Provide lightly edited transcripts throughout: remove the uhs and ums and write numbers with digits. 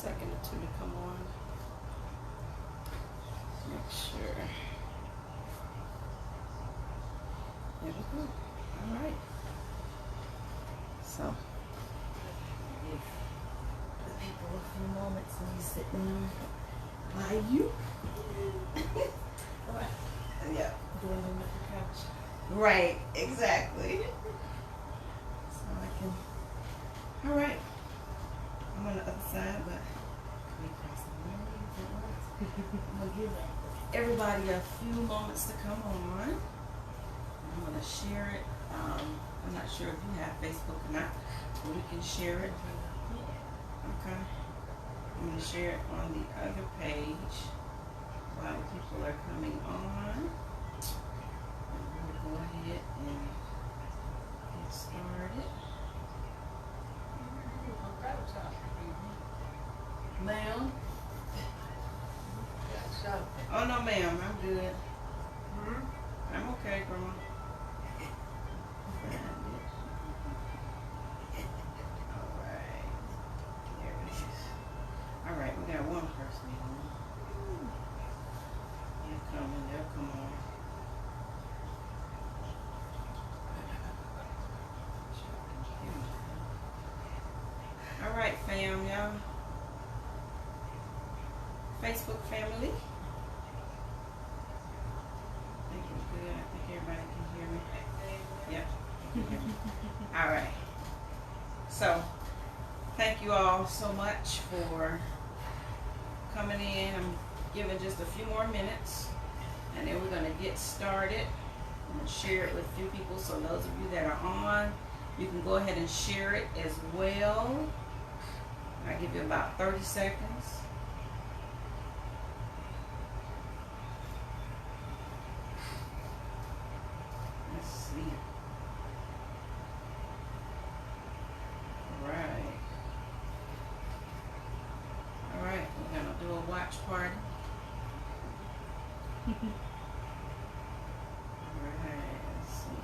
second or two to come on. Make sure. There we go. All right. So, give the people a few moments when you sit down by you. All right. Yeah. Doing them at the couch. Right. Exactly. So I can. All right. I'm on the other side, but I'm gonna give everybody a few moments to come on. I'm gonna share it. I'm not sure if you have Facebook or not, but we can share it. Okay. I'm gonna share it on the other page while people are coming on. I'm gonna go ahead and get started. Ma'am? Oh no, ma'am, I'm good. I'm okay, Grandma. Alright. There it is. Alright, we got one person on. They're coming, they'll come on. Alright, fam, y'all. Facebook family. I think we're good. I think everybody can hear me. Yep. All right. So, thank you all so much for coming in. I'm giving just a few more minutes, and then we're going to get started. I'm going to share it with a few people, so those of you that are on, you can go ahead and share it as well. I'll give you about 30 seconds. Watch party. Alright, let's see.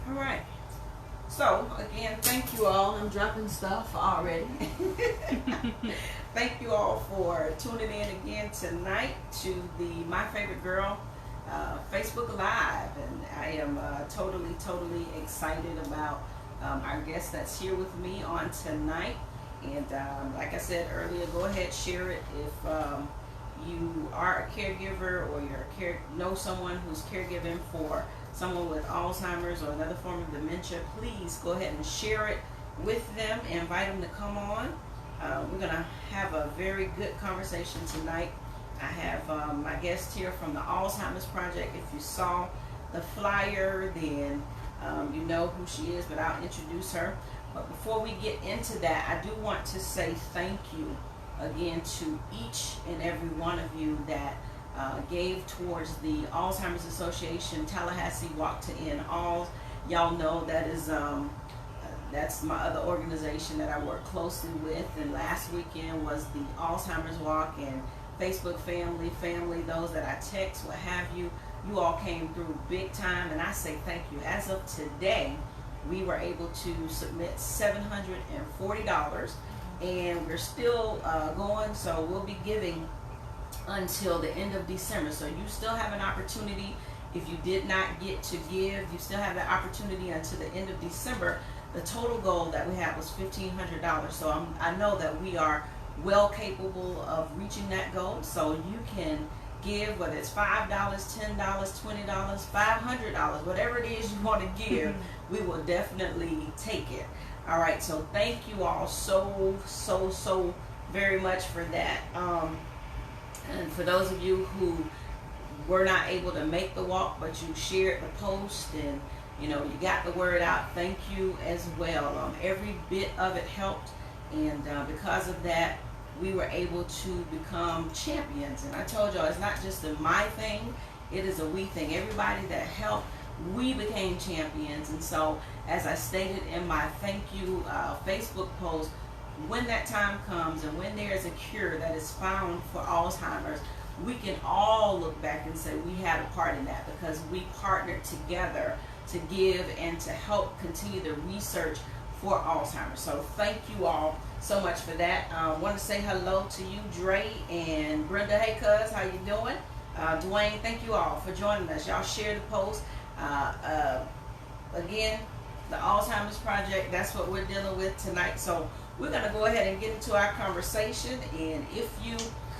Alright. So, again, thank you all. I'm dropping stuff already. Thank you all for tuning in again tonight to the My Favorite Girl Facebook Live. And I am totally excited about our guest that's here with me on tonight. And like I said earlier, go ahead, share it if you are a caregiver or know someone who's caregiving for someone with Alzheimer's or another form of dementia. Please go ahead and share it with them and invite them to come on. We're going to have a very good conversation tonight. I have my guest here from the Alzheimer's Project. If you saw the flyer, then you know who she is, but I'll introduce her. But before we get into that, I do want to say thank you again to each and every one of you that gave towards the Alzheimer's Association Tallahassee Walk to End All. Y'all know that is that's my other organization that I work closely with. And last weekend was the Alzheimer's Walk, and Facebook family, those that I text, what have you. You all came through big time, and I say thank you. As of today, we were able to submit $740, and we're still going, so we'll be giving until the end of December. So you still have an opportunity. If you did not get to give, you still have the opportunity until the end of December. The total goal that we had was $1,500. So I know that we are well capable of reaching that goal. So you can give, whether it's $5, $10, $20, $500, whatever it is you want to give, we will definitely take it. All right, so thank you all so very much for that. And for those of you who were not able to make the walk, but you shared the post and you got the word out, thank you as well. Every bit of it helped, and because of that, we were able to become champions. And I told y'all, it's not just a my thing, it is a we thing. Everybody that helped, we became champions. And so, as I stated in my thank you Facebook post, when that time comes and when there is a cure that is found for Alzheimer's, we can all look back and say we had a part in that, because we partnered together to give and to help continue the research for Alzheimer's. So thank you all so much for that. I want to say hello to you, Dre and Brenda. Hey, cuz, how you doing? Dwayne, thank you all for joining us. Y'all share the post. Again, the Alzheimer's Project, that's what we're dealing with tonight. So we're going to go ahead and get into our conversation. And if you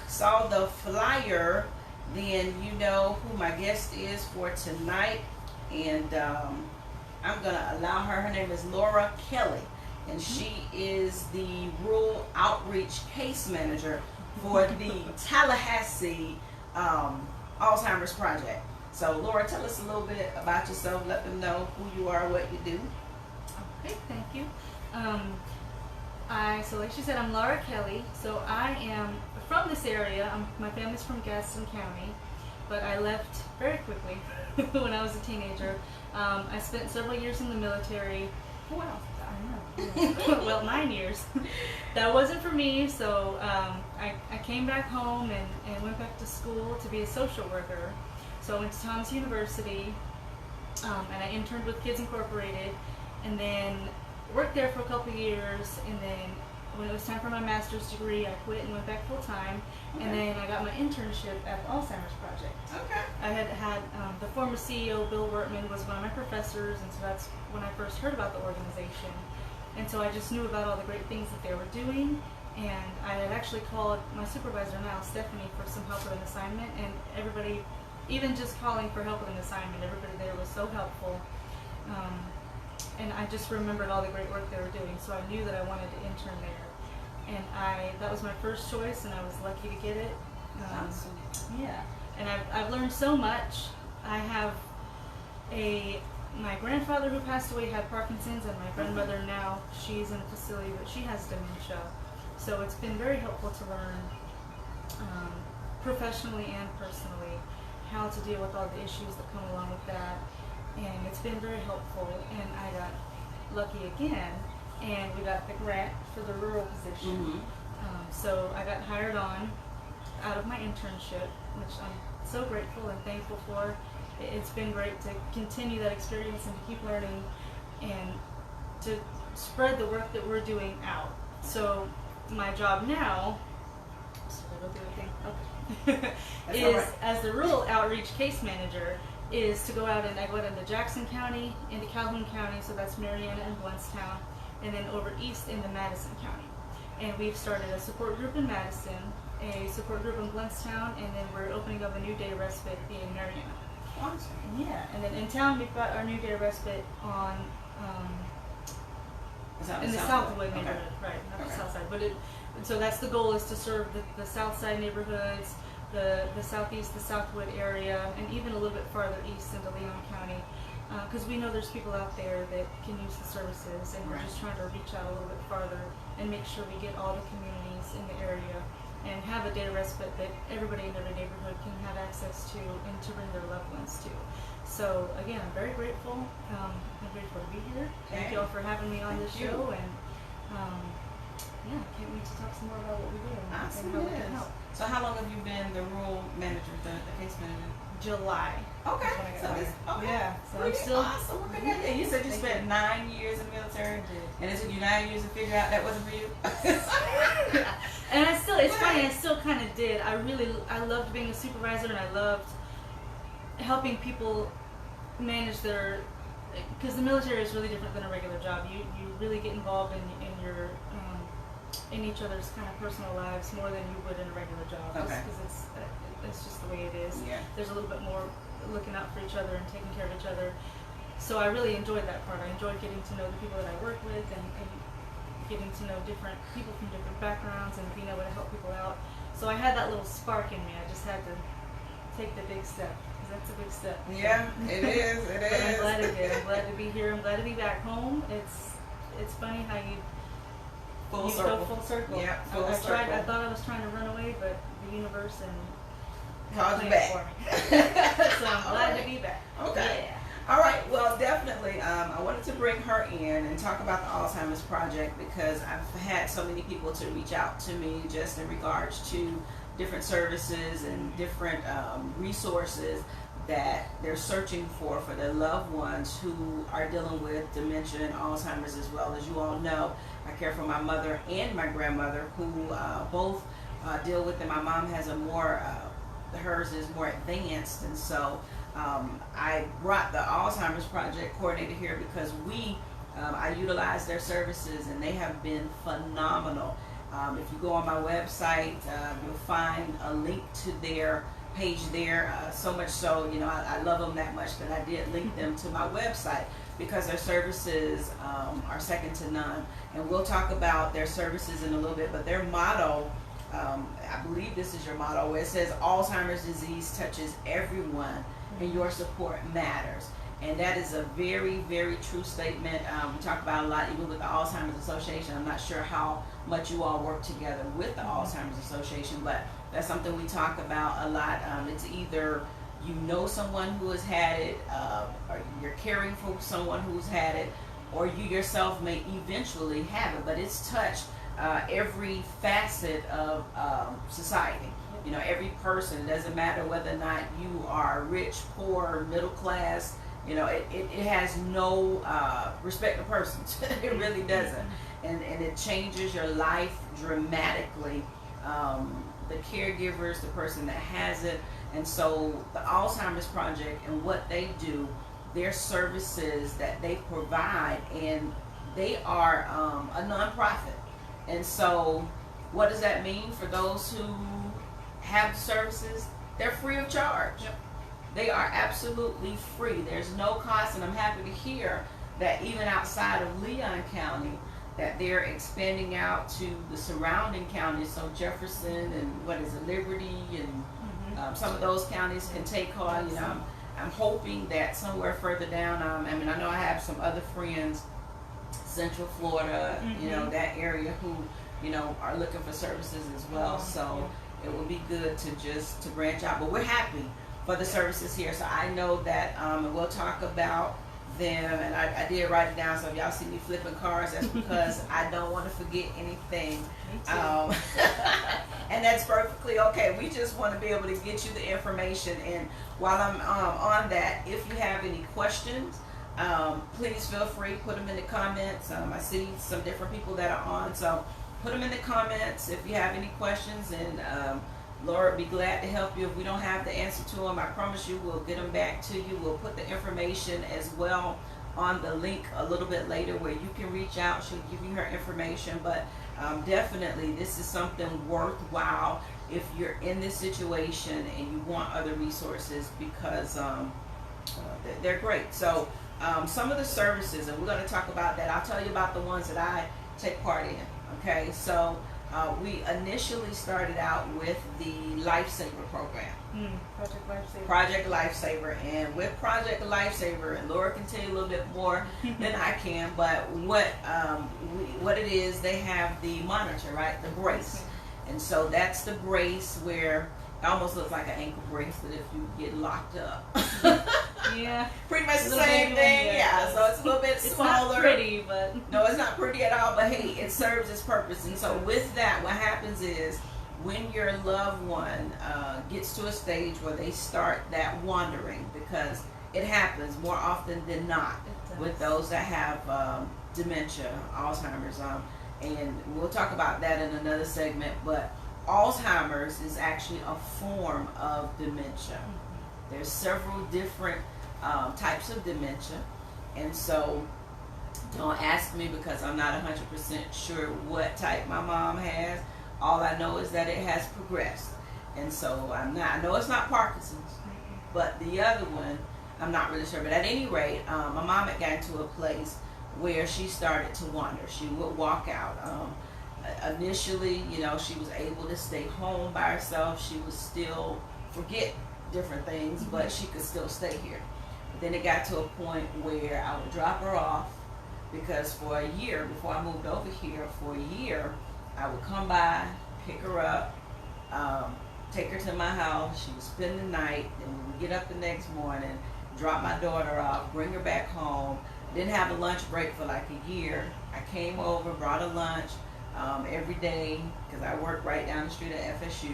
saw the flyer, then you know who my guest is for tonight. And I'm going to allow her. Her name is Laura Kelly. And she is the Rural Outreach Case Manager for the Tallahassee Alzheimer's Project. So Laura, tell us a little bit about yourself. Let them know who you are, what you do. Okay, thank you. So like she said, I'm Laura Kelly. So I am from this area. My family's from Gadsden County, but I left very quickly when I was a teenager. I spent several years in the military. Oh, wow. I know. Well, 9 years. That wasn't for me, so I came back home and went back to school to be a social worker. So I went to Thomas University, and I interned with Kids Incorporated, and then worked there for a couple of years, and then when it was time for my master's degree, I quit and went back full time, and then I got my internship at the Alzheimer's Project. Okay. I had the former CEO, Bill Wortman, was one of my professors, and so that's when I first heard about the organization. And so I just knew about all the great things that they were doing, and I had actually called my supervisor now, Stephanie, for some help with an assignment, and everybody, even just calling for help with an assignment, everybody there was so helpful. And I just remembered all the great work they were doing, so I knew that I wanted to intern there. And that was my first choice, and I was lucky to get it. Awesome. Yeah, and I've learned so much. I have my grandfather who passed away had Parkinson's, and my grandmother now, she's in a facility, but she has dementia. So it's been very helpful to learn professionally and personally how to deal with all the issues that come along with that. And it's been very helpful, and I got lucky again, and we got the grant for the rural position. Mm-hmm. So I got hired on out of my internship, which I'm so grateful and thankful for. It's been great to continue that experience and to keep learning and to spread the work that we're doing out. So my job now, is right, as the Rural Outreach Case Manager, is to go out and I go out into Jackson County, into Calhoun County, so that's Marietta and Blountstown, and then over east into Madison County. And we've started a support group in Madison, a support group in Blountstown, and then we're opening up a new day of respite in Marietta. Awesome. Yeah, and then in town we've got our new day of respite on in the Southwood neighborhood, right? Not the south side, but so that's the goal, is to serve the south side neighborhoods, the southeast, the Southwood area, and even a little bit farther east into Leon County, because we know there's people out there that can use the services, and we're just trying to reach out a little bit farther and make sure we get all the communities in the area and have a day of respite that everybody in every neighborhood can have access to and to bring their loved ones to. So again, I'm very grateful. I'm grateful to be here. Thank you all for having me on this show, and yeah, can't wait to talk some more about what we do and how we can help. So how long have you been the rural manager, the case manager? July. Okay. So yeah. So I'm still awesome. And you said you spent 9 years in the military, and it took you 9 years to figure out that wasn't for you. And I still, it's funny, I still kind of did. I loved being a supervisor, and I loved helping people manage their, because the military is really different than a regular job. You really get involved in your in each other's kind of personal lives more than you would in a regular job. Okay. Because it's just the way it is. Yeah. There's a little bit more looking out for each other and taking care of each other. So I really enjoyed that part. I enjoyed getting to know the people that I work with, and getting to know different people from different backgrounds, and being able to help people out. So I had that little spark in me. I just had to take the big step, because that's a big step. Yeah, it is. It is. I'm glad I did. I'm glad to be here. I'm glad to be back home. It's funny how you Full go circle. full circle. Yeah, full I circle. I thought I was trying to run away, but the universe and called you back. for me. So I'm glad to be back. Okay. Yeah. All right. Well, definitely. I wanted to bring her in and talk about the Alzheimer's Project, because I've had so many people to reach out to me just in regards to different services and different resources that they're searching for their loved ones who are dealing with dementia and Alzheimer's as well. As you all know, I care for my mother and my grandmother, who both deal with it. My mom has a more, hers is more advanced, and so I brought the Alzheimer's Project coordinator here because I utilize their services, and they have been phenomenal. If you go on my website, you'll find a link to their page there, so much so, I love them that much that I did link them to my website, because their services are second to none. And we'll talk about their services in a little bit, but their motto, I believe this is your motto, where it says Alzheimer's disease touches everyone and your support matters. And that is a very, very true statement. We talk about a lot, even with the Alzheimer's Association. I'm not sure how much you all work together with the Alzheimer's Association, but that's something we talk about a lot. It's either you know someone who has had it, or you're caring for someone who's had it, or you yourself may eventually have it, but it's touched every facet of society. Every person. It doesn't matter whether or not you are rich, poor, middle class. It has no respect of persons. It really doesn't. And it changes your life dramatically. The caregivers, the person that has it. And so the Alzheimer's Project and what they do, their services that they provide, and they are a nonprofit. And so what does that mean for those who have services? They're free of charge. Yep. They are absolutely free. There's no cost, and I'm happy to hear that even outside of Leon County, that they're expanding out to the surrounding counties. So Jefferson and Liberty, and some of those counties can take on. I'm hoping that somewhere further down, I know I have some other friends, Central Florida, that area, who are looking for services as well. So it will be good to branch out. But we're happy for the services here. So I know that, and we'll talk about them, and I did write it down, so if y'all see me flipping cards, that's because I don't want to forget anything. And that's perfectly okay. We just want to be able to get you the information. And while I'm on that, if you have any questions, please feel free, put them in the comments. I see some different people that are on, so put them in the comments if you have any questions, and Laura would be glad to help you. If we don't have the answer to them, I promise you we'll get them back to you. We'll put the information as well on the link a little bit later where you can reach out. She'll give you her information, but definitely this is something worthwhile if you're in this situation and you want other resources, because they're great. So some of the services, and we're going to talk about that. I'll tell you about the ones that I take part in. Okay, so we initially started out with the Lifesaver program. Project Lifesaver. Project Lifesaver. And with Project Lifesaver, and Laura can tell you a little bit more than I can, but what it is, they have the monitor, right? The brace. And so that's the brace where it almost looks like an ankle bracelet if you get locked up. Yeah. Pretty much the same thing. Yeah. So it's a little bit smaller. It's not pretty, but no, it's not pretty at all. But hey, it serves its purpose. And so with that, what happens is when your loved one gets to a stage where they start that wandering, because it happens more often than not with those that have dementia, Alzheimer's, and we'll talk about that in another segment. But Alzheimer's is actually a form of dementia. There's several different types of dementia, and so don't ask me because I'm not 100% sure what type my mom has. All I know is that it has progressed, and so I know it's not Parkinson's, but the other one I'm not really sure. But at any rate, my mom had gotten to a place where she started to wander. She would walk out. Initially, she was able to stay home by herself. She would still forget different things, but she could still stay here. But then it got to a point where I would drop her off, because for a year, before I moved over here, for a year, I would come by, pick her up, take her to my house. She would spend the night, then we would get up the next morning, drop my daughter off, bring her back home. Didn't have a lunch break for like a year. I came over, brought her lunch every day, because I worked right down the street at FSU.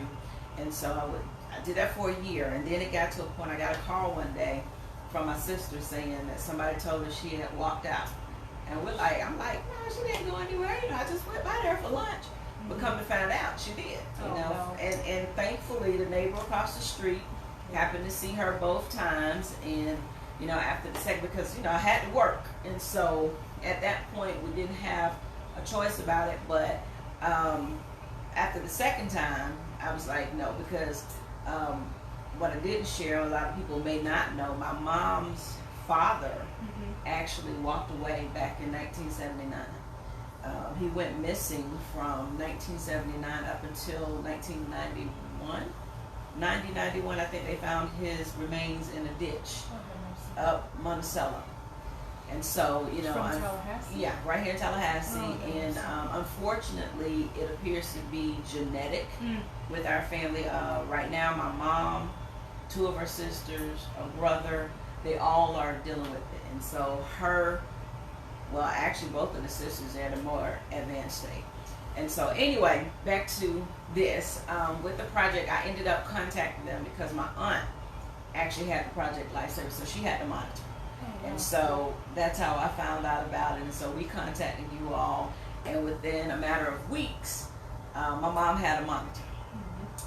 And so I would I did that for a year, and then it got to a point. I got a call one day from my sister saying that somebody told her she had walked out, and I'm like, no, she didn't go anywhere. I just went by there for lunch. But come to find out, she did. No. And thankfully, the neighbor across the street happened to see her both times, and after the second, because I had to work, and so at that point we didn't have a choice about it. But after the second time, I was like, no, because what I didn't share, a lot of people may not know, my mom's father actually walked away back in 1979. He went missing from 1979 up until 1991. 1991, I think they found his remains in a ditch up Monticello. And so, from Tallahassee? Yeah, right here in Tallahassee. Oh, and unfortunately, it appears to be genetic with our family. Right now, my mom, 2 of her sisters, a brother, they all are dealing with it. And so actually both of the sisters are at a more advanced state. And so anyway, back to this. With the project, I ended up contacting them because my aunt actually had the Project Lifesaver, so she had to monitor. And so that's how I found out about it. And so we contacted you all, and within a matter of weeks, my mom had a monitor.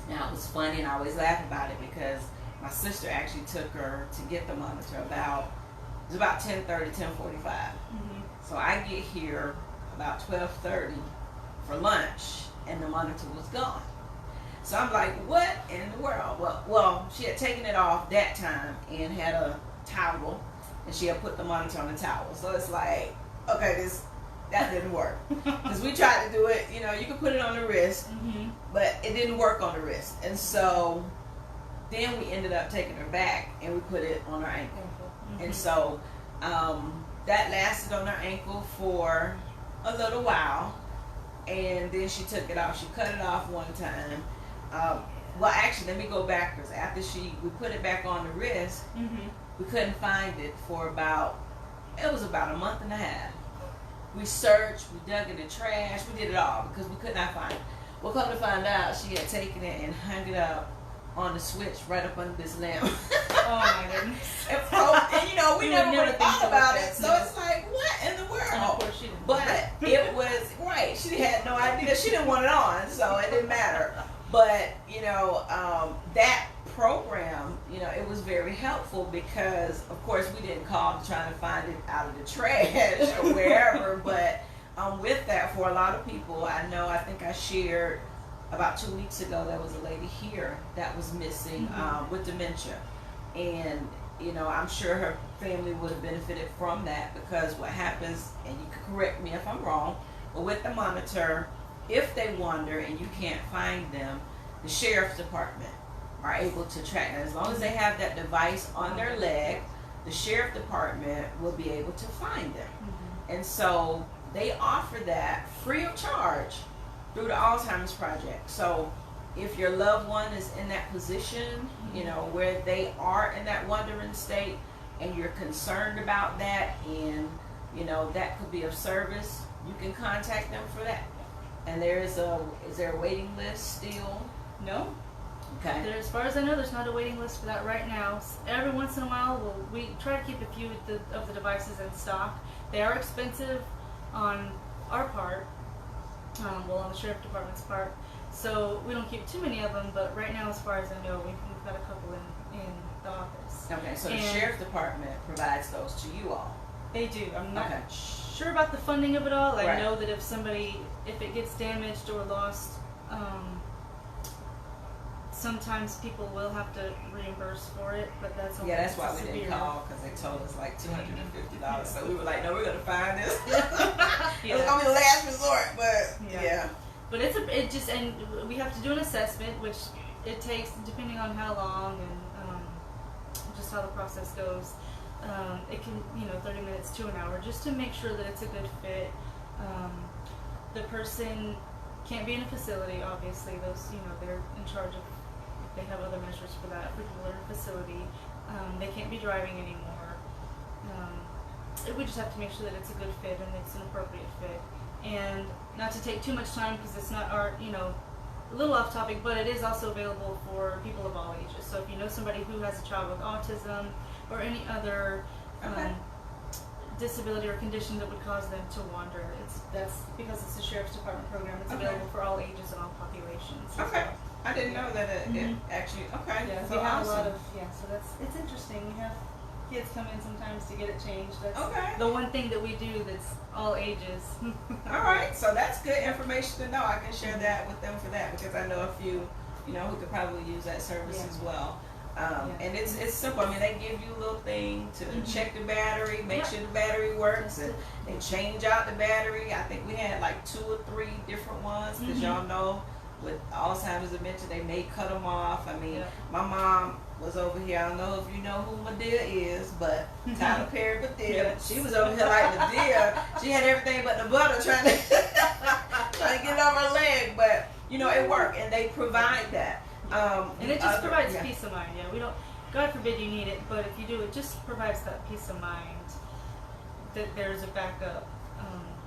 Now it was funny, and I always laugh about it because my sister actually took her to get the monitor it was about 10:30, 10:45. So I get here about 12:30 for lunch, and the monitor was gone. So I'm like, what in the world? Well, she had taken it off that time and had a towel, and she had put the monitor on the towel. So it's like, okay, that didn't work. Because we tried to do it, you could put it on the wrist, but it didn't work on the wrist. And so then we ended up taking her back, and we put it on her ankle. And so that lasted on her ankle for a little while, and then she took it off. She cut it off one time. Well, actually, let me go backwards. After we put it back on the wrist, we couldn't find it for about a month and a half. We searched, we dug in the trash, we did it all because we could not find it. Well, come to find out, she had taken it and hung it up on the switch right up under this lamp. Oh my goodness. and we never would have thought about it. So it's like, what in the world? And of course she didn't. But it was, right, she had no idea. She didn't want it on, so it didn't matter. But, that program, it was very helpful because, of course, we didn't call trying to find it out of the trash or wherever. But with that, for a lot of people, I think I shared about 2 weeks ago, there was a lady here that was missing with dementia. And, I'm sure her family would have benefited from that because what happens, and you can correct me if I'm wrong, but with the monitor, if they wander and you can't find them, the sheriff's department are able to track them. As long as they have that device on their leg, the sheriff department will be able to find them. And so they offer that free of charge through the Alzheimer's Project. So if your loved one is in that position, where they are in that wandering state, and you're concerned about that, and that could be of service, you can contact them for that. And is there a waiting list still? No. Okay. As far as I know, there's not a waiting list for that right now. Every once in a while, we try to keep a few of the devices in stock. They are expensive on our part, on the sheriff department's part. So we don't keep too many of them. But right now, as far as I know, we've got a couple in the office. Okay. So the sheriff department provides those to you all. They do. I'm not sure about the funding of it all. I know that if it gets damaged or lost, sometimes people will have to reimburse for it, but that's only that's why we didn't call, because they told us like $250. So we were like, no, we're gonna find this. It's gonna be the last resort, but But and we have to do an assessment, which it takes depending on how long and just how the process goes. It can 30 minutes to an hour just to make sure that it's a good fit. The person can't be in a facility, obviously. Those they're in charge of. They have other measures for that. For people in a facility, they can't be driving anymore. We just have to make sure that it's a good fit and it's an appropriate fit, and not to take too much time because it's not our a little off topic, but it is also available for people of all ages. So if you know somebody who has a child with autism or any other disability or condition that would cause them to wander, that's because it's a sheriff's department program. It's available for all ages and all populations. Okay. I didn't know that it actually. Okay. Yeah, so we have awesome. a lot of So it's interesting. We have kids come in sometimes to get it changed. That's the one thing that we do that's all ages. All right, so that's good information to know. I can share that with them for that because I know a few, who could probably use that service as well. And it's simple. I mean, they give you a little thing to check the battery, make sure the battery works, and they change out the battery. I think we had like 2 or 3 different ones because y'all know with Alzheimer's dementia, they may cut them off. I mean, my mom was over here. I don't know if you know who Medea is, but Tyler Perry Medea. She was over here like Medea. She had everything but the butter trying to get on her leg, but it worked, and they provide that. And it just provides peace of mind. We don't. God forbid you need it, but if you do, it just provides that peace of mind that there's a backup.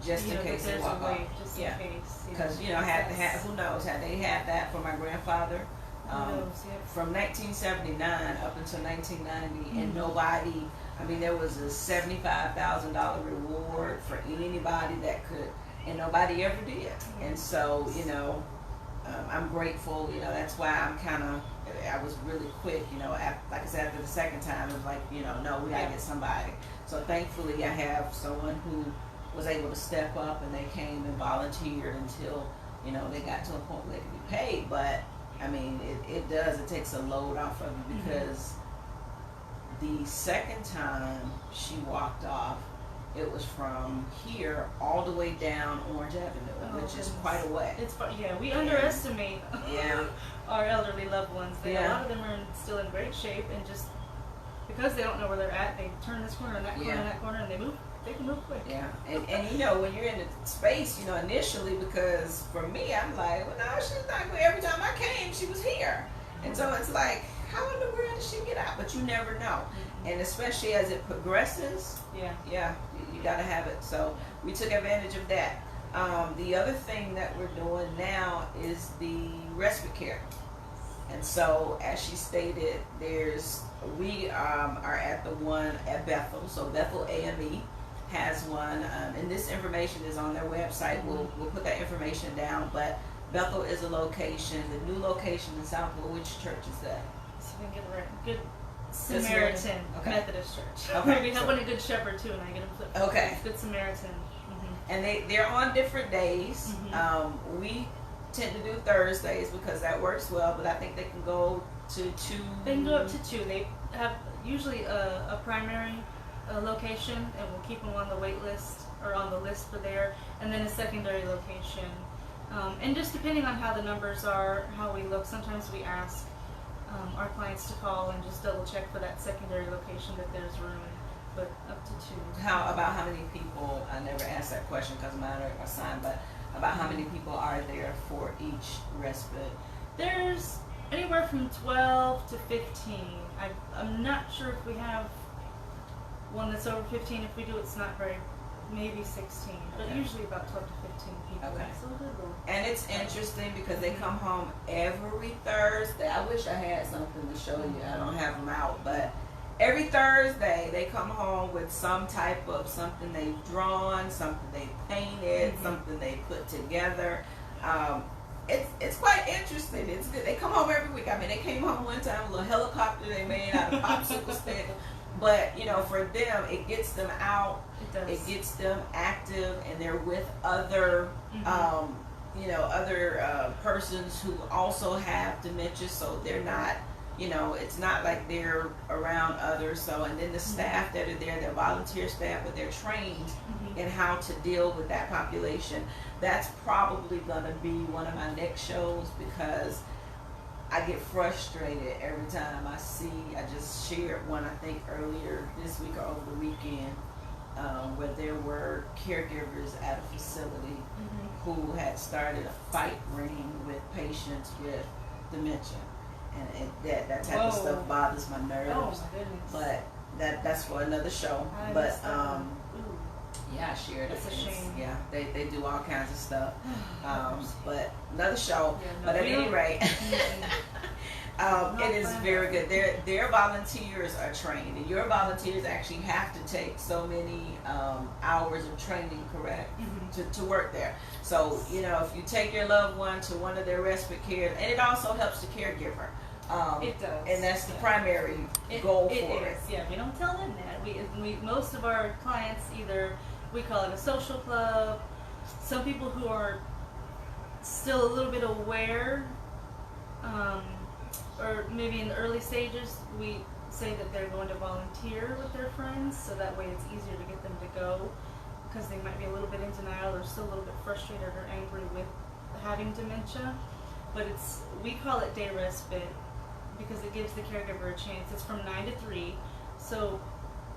Just in case they walk off. Just in case. Because who knows? Had they had that for my grandfather. From 1979 up until 1990, and nobody, there was a $75,000 reward for anybody that could, and nobody ever did. And so, I'm grateful, that's why I was really quick, like I said, after the second time, it was like, no, we gotta get somebody. So thankfully I have someone who was able to step up, and they came and volunteered until, they got to a point where they could be paid. But it takes a load off of you because the second time she walked off, it was from here all the way down Orange Avenue, which is quite a way. We underestimate our elderly loved ones. A lot of them are still in great shape, and just because they don't know where they're at, they turn this corner and that corner and that corner, and they can move quick. Yeah, and when you're in the space, initially, because for me, I'm like, well, no, she's not. Every time I came, she was here, and so it's like, how in the world did she get out? But you never know, and especially as it progresses, you gotta have it. So we took advantage of that. The other thing that we're doing now is the respite care. And so, as she stated, we are at the one at Bethel. So Bethel AME has one, and this information is on their website. We'll put that information down. But Bethel is a location. The new location in Southwood, which church is that? So we can get it right. Good Samaritan Methodist Church. Okay. We have one at Good Shepherd too, and I get them flipped. Okay. Good Samaritan. And they're on different days. We tend to do Thursdays because that works well, but I think they can go to 2. They can go up to 2. They have usually a primary location, and we'll keep them on the wait list or on the list for there, and then a secondary location. And just depending on how the numbers are, how we look, sometimes we ask our clients to call and just double check for that secondary location that there's room. But up to 2. About how many people? I never asked that question because mine are assigned. But about how many people are there for each respite? There's anywhere from 12 to 15. I'm not sure if we have one that's over 15. If we do, it's not very. Maybe 16, but usually about 12 to 15 people. Okay. So and it's interesting because they come home every Thursday. I wish I had something to show you. I don't have them out, but every Thursday they come home with some type of something they've drawn, something they painted, something they put together. It's quite interesting. It's good. They come home every week. They came home one time, a little helicopter they made out of popsicle stick. But for them, it gets them out. It gets them active, and they're with other, other persons who also have dementia. So they're not, it's not like they're around others. So, and then the staff that are there, they're volunteer staff, but they're trained in how to deal with that population. That's probably going to be one of my next shows because I get frustrated every time I just shared one, I think earlier this week or over the weekend, where there were caregivers at a facility who had started a fight ring with patients with dementia. And that type of stuff bothers my nerves. Oh my goodness. But that's for another show. Yeah, I shared That's it. a shame. Yeah, they do all kinds of stuff. But another show. Yeah, no, but at we any don't- rate, it is fun. very good. Their volunteers are trained, and your volunteers actually have to take so many hours of training, correct, to work there. So if you take your loved one to one of their respite cares, and it also helps the caregiver. It does, and that's the yeah. primary goal for It it. is, yeah. We don't tell them that. We most of our clients either we call it a social club. Some people who are still a little bit aware, or maybe in the early stages, we say that they're going to volunteer with their friends, so that way it's easier to get them to go, because they might be a little bit in denial or still a little bit frustrated or angry with having dementia. But we call it day respite because it gives the caregiver a chance. It's from 9 to 3, so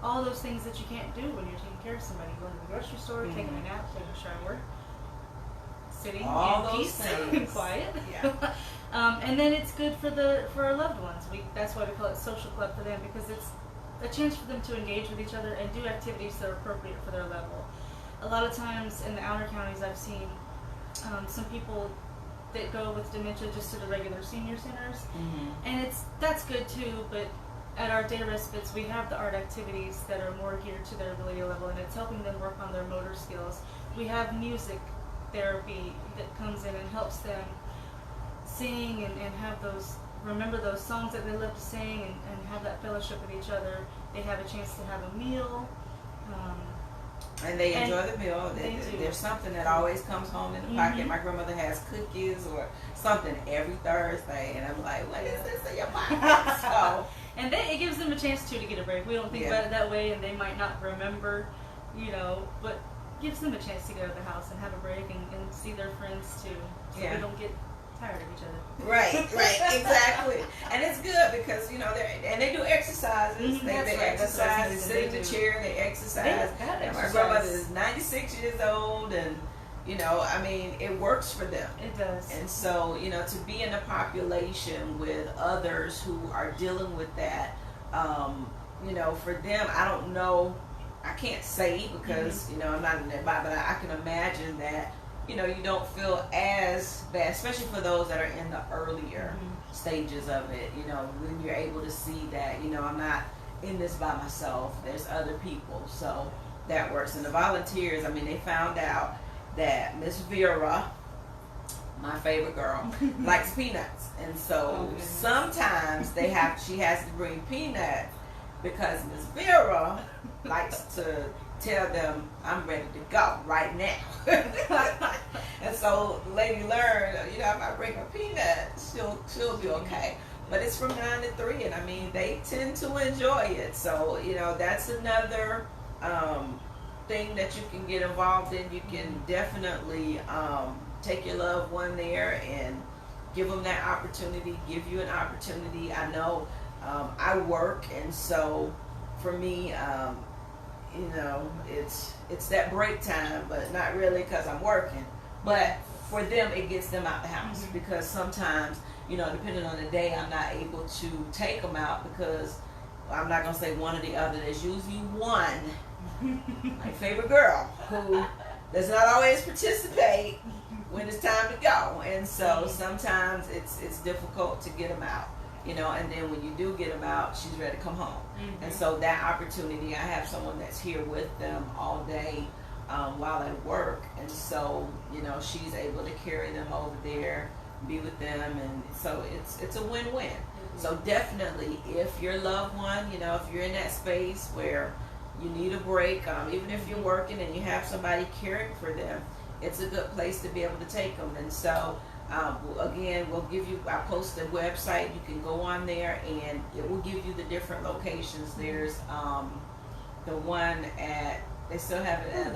all those things that you can't do when you're taking care of somebody, going to the grocery store, taking a nap, taking a shower, sitting all in those peace things. and quiet. Yeah. And then it's good for our loved ones. That's why we call it social club for them, because it's a chance for them to engage with each other and do activities that are appropriate for their level. A lot of times in the outer counties, I've seen some people that go with dementia just to the regular senior centers, and that's good too. But at our day respites, we have the art activities that are more geared to their ability level, and it's helping them work on their motor skills. We have music therapy that comes in and helps them sing and have remember those songs that they love to sing, and have that fellowship with each other. They have a chance to have a meal. And they enjoy the meal. They do. There's something that always comes home in the pocket. My grandmother has cookies or something every Thursday, and I'm like, what is this in your pocket? So, and it gives them a chance to get a break. We don't think about it that way, and they might not remember, but gives them a chance to get out of the house and have a break and see their friends too, so we don't get tired of each other. Right, exactly. And it's good because they do exercises. They exercise. They sit in the chair and they exercise. And my grandmother is 96 years old, and it works for them. It does. And so to be in a population with others who are dealing with that, for them, I don't know. I can't say because I'm not in that body, but I can imagine that. You don't feel as bad, especially for those that are in the earlier stages of it, when you're able to see that, I'm not in this by myself, there's other people, so that works. And the volunteers, they found out that Miss Vera, my favorite girl, likes peanuts, and so sometimes she has to bring peanuts because Miss Vera likes to tell them, I'm ready to go right now. And so the lady learned, if I bring her peanuts, she'll be okay. But it's from 9 to 3, and they tend to enjoy it. So, that's another thing that you can get involved in. You can definitely take your loved one there and give them that opportunity, give you an opportunity. I know I work, and so for me, it's that break time, but not really because I'm working. But for them, it gets them out the house because sometimes, depending on the day, I'm not able to take them out because I'm not going to say one or the other. There's usually one, my favorite girl, who does not always participate when it's time to go. And so sometimes it's difficult to get them out. And then when you do get them out, she's ready to come home. And so that opportunity, I have someone that's here with them all day while I work. And so, she's able to carry them over there, be with them. And so it's a win-win. So definitely, if your loved one, if you're in that space where you need a break, even if you're working and you have somebody caring for them, it's a good place to be able to take them. And so, again, I'll post the website. You can go on there and it will give you the different locations. There's the one they still have it at,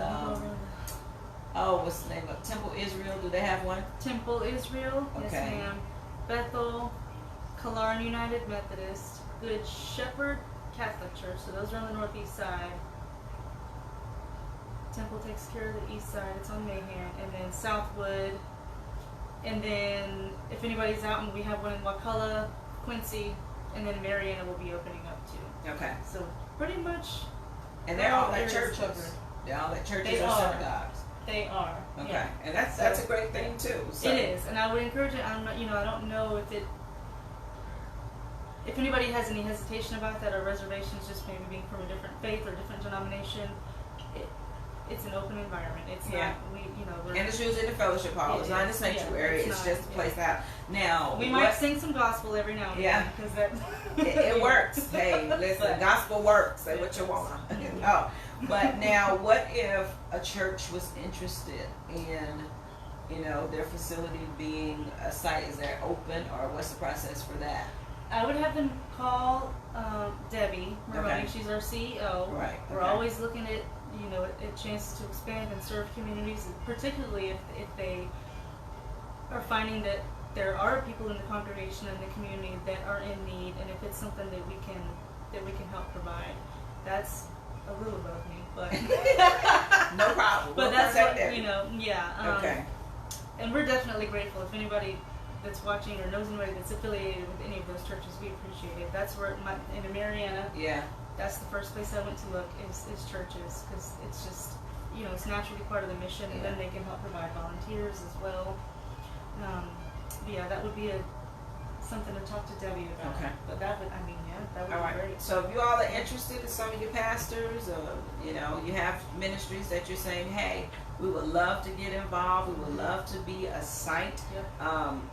what's the name of Temple Israel? Do they have one? Temple Israel, Okay. Yes ma'am. Bethel, Kalaran United Methodist, Good Shepherd Catholic Church, so those are on the northeast side. Temple takes care of the east side, it's on Mahan, and then Southwood. And then if anybody's out, and we have one in Wakulla, Quincy, and then Mariana will be opening up too. Okay. So pretty much. And they're all at areas churches. covered. They're all at churches They or are. synagogues. They are. Okay, Yeah. and that's a great thing too. So. It is, and I would encourage it. I'm not, I don't know if anybody has any hesitation about that or reservations, just maybe being from a different faith or different denomination. It's an open environment. It's not we're, and it's usually in the fellowship hall. It's not in the sanctuary. It's just a place out. Now we might sing some gospel every now and then because that it works. Hey, listen, gospel works. Say what you want. No, but now what if a church was interested in their facility being a site? Is that open, or what's the process for that? I would have them call Debbie Maroney. Okay. She's our CEO. Right. We're always looking at at chances to expand and serve communities, particularly if they are finding that there are people in the congregation and the community that are in need, and if it's something that we can help provide. That's a little above me, but no problem. But that's what okay. And we're definitely grateful if anybody that's watching or knows anybody that's affiliated with any of those churches. We appreciate it. That's where in Mariana. Yeah. That's the first place I went to look is churches, because it's just it's naturally part of the mission, and then they can help provide volunteers as well. That would be something to talk to Debbie about. Okay. But that would be great. So if you all are interested in some of your pastors, or you have ministries that you're saying, hey, we would love to get involved. We would love to be a site. Yep.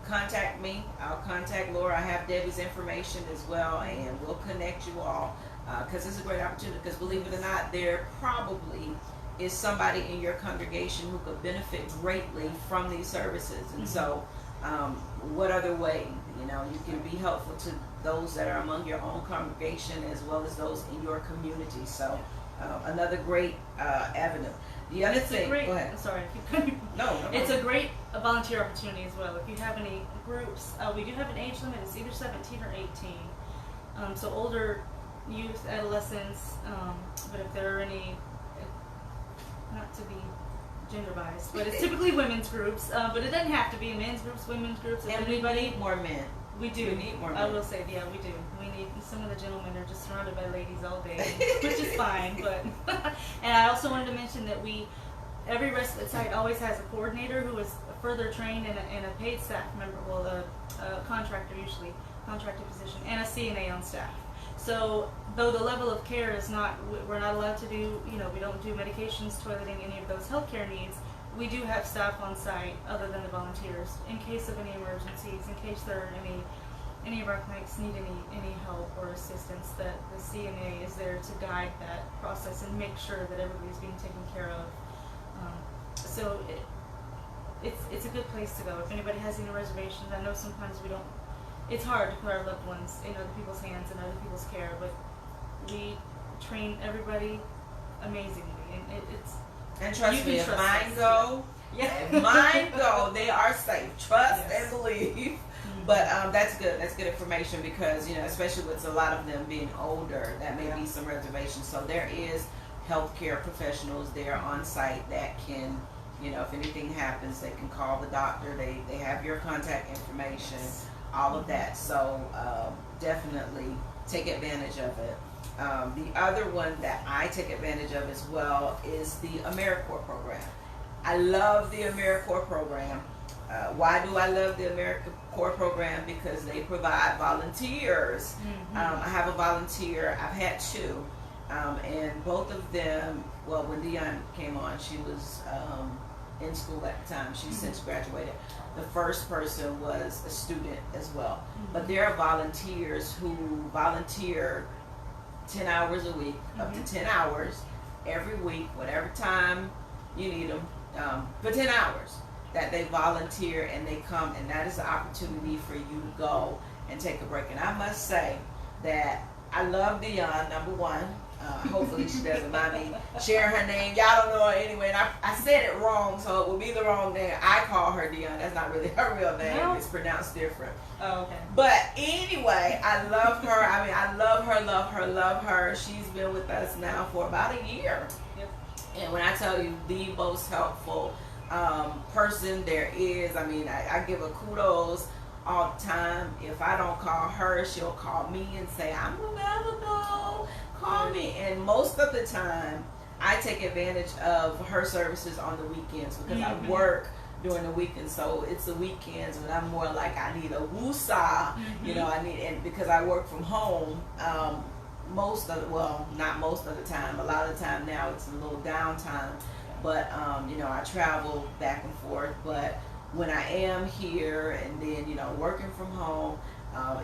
Contact me. I'll contact Laura. I have Debbie's information as well, and we'll connect you all. Because it's a great opportunity, because believe it or not, there probably is somebody in your congregation who could benefit greatly from these services. And so what other way you can be helpful to those that are among your own congregation as well as those in your community. So another great avenue. The other thing, go ahead. I'm sorry, I keep cutting. No. It's a great volunteer opportunity as well. If you have any groups, we do have an age limit. It's either 17 or 18. So older youth, adolescents, but if there are any, not to be gender biased, but it's typically women's groups, but it doesn't have to be men's groups, women's groups. And we need more men. We do. We need more men. I will say, we do. We need, some of the gentlemen are just surrounded by ladies all day, which is fine, but, and I also wanted to mention that every respite site always has a coordinator who is further trained and a paid staff member, a contractor usually, contracted position, and a CNA on staff. So, though the level of care is we're not allowed to do, we don't do medications, toileting, any of those healthcare needs, we do have staff on site other than the volunteers in case of any emergencies, in case there are any of our clinics need any help or assistance, that the CNA is there to guide that process and make sure that everybody's being taken care of. So it's a good place to go. If anybody has any reservations, I know sometimes it's hard to put our loved ones in other people's hands and other people's care, but we train everybody amazingly, and it's. And trust me, if mine go, they are safe. Trust and believe. Mm-hmm. But that's good. That's good information, because especially with a lot of them being older, that may be some reservations. So there is healthcare professionals there on site that can, if anything happens, they can call the doctor. They have your contact information. All of that, so definitely take advantage of it. The other one that I take advantage of as well is the AmeriCorps program. I love the AmeriCorps program. Why do I love the AmeriCorps program? Because they provide volunteers. Mm-hmm. I have a volunteer. I've had two, and both of them. Well, when Dion came on, she was in school at the time. She's since graduated. The first person was a student as well. But there are volunteers who volunteer 10 hours a week, up to 10 hours every week, whatever time you need them, for 10 hours that they volunteer, and they come, and that is the opportunity for you to go and take a break. And I must say that I love Dion, number one. Hopefully she doesn't mind me sharing her name. Y'all don't know her anyway, and I said it wrong, so it will be the wrong name. I call her Dion. That's not really her real name. No. It's pronounced different. Oh, okay. But anyway, I love her. I mean, I love her. She's been with us now for about a year. Yep. And when I tell you, the most helpful person there is, I mean, I give her kudos all the time. If I don't call her, she'll call me and say, I'm available. Call me. And most of the time, I take advantage of her services on the weekends because I work during the weekend, so it's the weekends when I'm more like I need a woosah, you know, and because I work from home, not most of the time, a lot of the time now it's a little downtime, but you know, I travel back and forth, but when I am here and then, you know, working from home,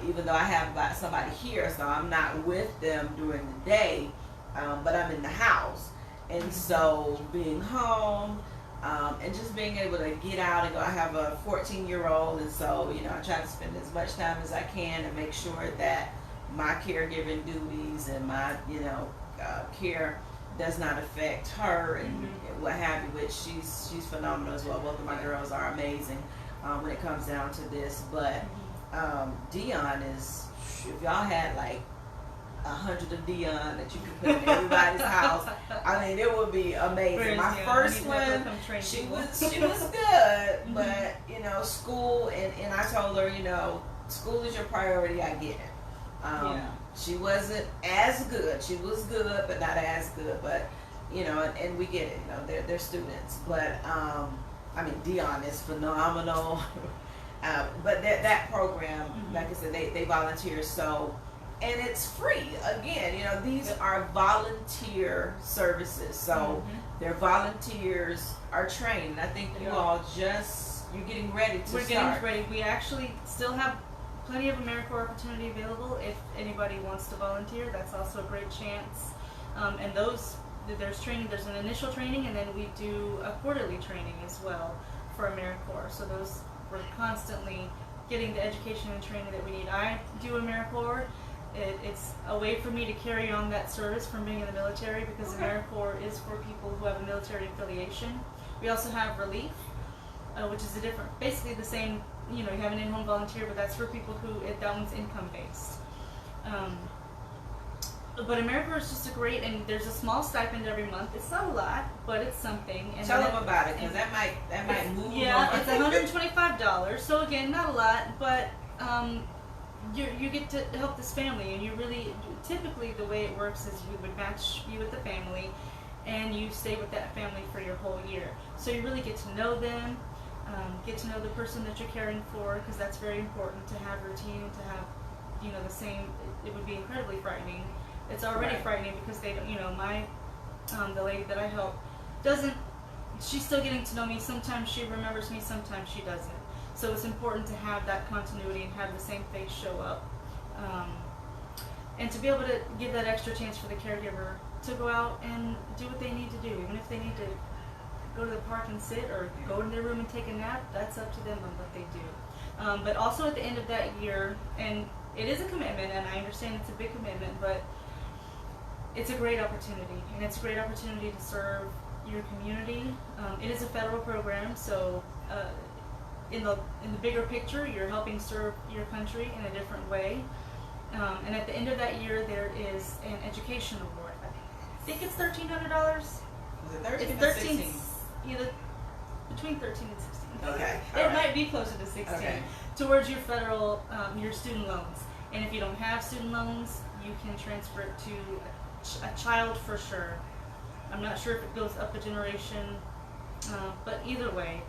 even though I have somebody here, so I'm not with them during the day, but I'm in the house, and so being home, and just being able to get out and go. I have a 14-year-old, and so, you know, I try to spend as much time as I can and make sure that my caregiving duties and my, you know, care does not affect her and what have you. Which she's phenomenal as well. Both of my girls are amazing when it comes down to this. But Dion is, if y'all had like 100 of Dion that you could put in everybody's house, I mean, it would be amazing. My first one, she was good, but you know, school, and I told her, you know, school is your priority. I get it. She wasn't as good. She was good, but not as good. But you know, and we get it. You know, they're students. But I mean, Dion is phenomenal. But that program, like I said, they volunteer, so. And it's free. Again, you know, these are volunteer services. So their volunteers are trained. I think you all you're getting ready to start. We're getting ready. We actually still have plenty of AmeriCorps opportunity available if anybody wants to volunteer. That's also a great chance. And there's training. There's an initial training, and then we do a quarterly training as well for AmeriCorps. So we're constantly getting the education and training that we need. I do AmeriCorps. It's a way for me to carry on that service from being in the military, because AmeriCorps is for people who have a military affiliation. We also have Relief, which is basically the same, you know, you have an in-home volunteer, but that's for people that one's income-based. But AmeriCorps is just and there's a small stipend every month. It's not a lot, but it's something. And tell them about it, because that might move. Yeah, it's $125. So again, not a lot, but you get to help this family, and you really, typically the way it works is we would match you with the family, and you stay with that family for your whole year. So you really get to know them, get to know the person that you're caring for, because that's very important to have routine, to have, you know, the same. It would be incredibly frightening. It's already frightening because they don't, you know, the lady that I help she's still getting to know me. Sometimes she remembers me, sometimes she doesn't. So it's important to have that continuity and have the same face show up. And to be able to give that extra chance for the caregiver to go out and do what they need to do. Even if they need to go to the park and sit, or go in their room and take a nap, that's up to them on what they do. But also at the end of that year, and it is a commitment, and I understand it's a big commitment, but it's a great opportunity. And it's a great opportunity to serve your community. It is a federal program, so in the bigger picture, you're helping serve your country in a different way. And at the end of that year, there is an education award. I think it's $1,300. Is it 13 it's or 16? Either between 13 and 16. Okay. It might be closer to 16. Okay. Towards your federal, your student loans. And if you don't have student loans, you can transfer it to a child for sure. I'm not sure if it goes up a generation, but either way.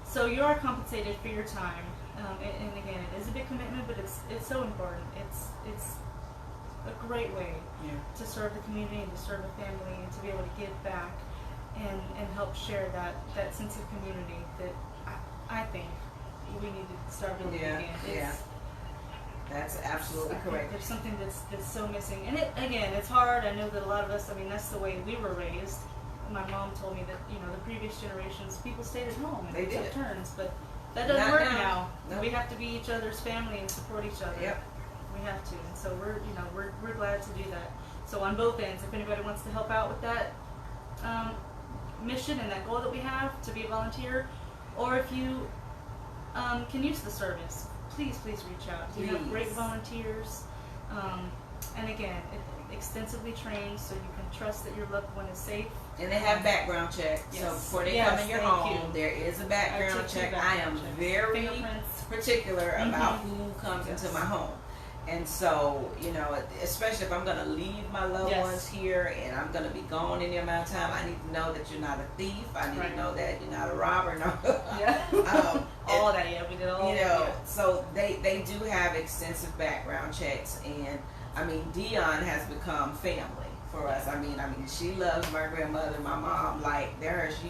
So you are compensated for your time, and again, it is a big commitment, but it's so important. It's a great way to serve the community and to serve the family, and to be able to give back and help share that sense of community that I think we need to start building again. That's absolutely correct. There's something that's so missing, and it's hard. I know that a lot of us. I mean, that's the way we were raised. My mom told me that, you know, the previous generations, people stayed at home and took turns, but that doesn't work now. No. We have to be each other's family and support each other. Yep. We have to, and so we're glad to do that. So on both ends, if anybody wants to help out with that mission and that goal that we have to be a volunteer, or if you can use the service, please reach out. We have great volunteers, and again, extensively trained, so you can trust that your loved one is safe. And they have background checks. So before they come in your home, there is a background check. I am very particular about who comes into my home. And so, you know, especially if I'm going to leave my loved Yes. ones here and I'm going to be gone any amount of time, I need to know that you're not a thief. I need to know that you're not a robber. No. Yeah. All of that, yeah, we did all. You know, yeah. so they do have extensive background checks, and I mean, Dion has become family for us. I mean, she loves my grandmother, my mom, like they're she,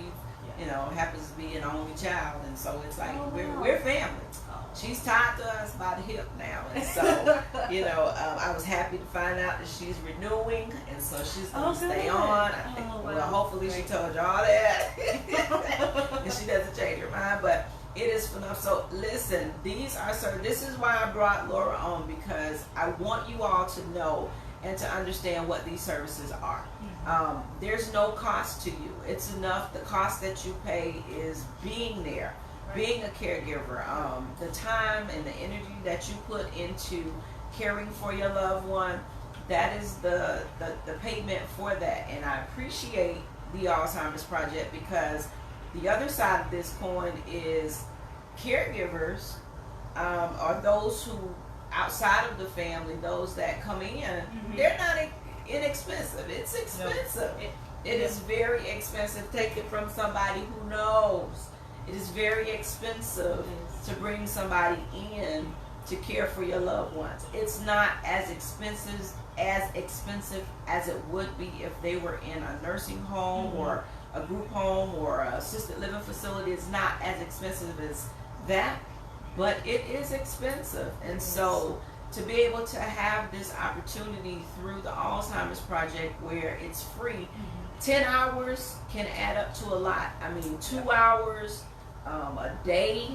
you know, happens to be an only child, and so it's like we're family. She's tied to us by the hip now, and so you know, I was happy to find out that she's renewing, and so she's going to stay on. I think, well, hopefully she told you all that, and she doesn't change her mind. But it is phenomenal. So listen, these are this is why I brought Laura on, because I want you all to know and to understand what these services are. There's no cost to you. It's enough. The cost that you pay is being there. Being a caregiver, the time and the energy that you put into caring for your loved one, that is the payment for that. And I appreciate the Alzheimer's Project, because the other side of this coin is caregivers are those who, outside of the family, those that come in, they're not inexpensive. It's expensive. No. It is very expensive. Take it from somebody who knows. It is very expensive to bring somebody in to care for your loved ones. It's not as expensive as it would be if they were in a nursing home or a group home or an assisted living facility. It's not as expensive as that, but it is expensive. And so to be able to have this opportunity through the Alzheimer's Project, where it's free, 10 hours can add up to a lot. I mean, 2 hours a day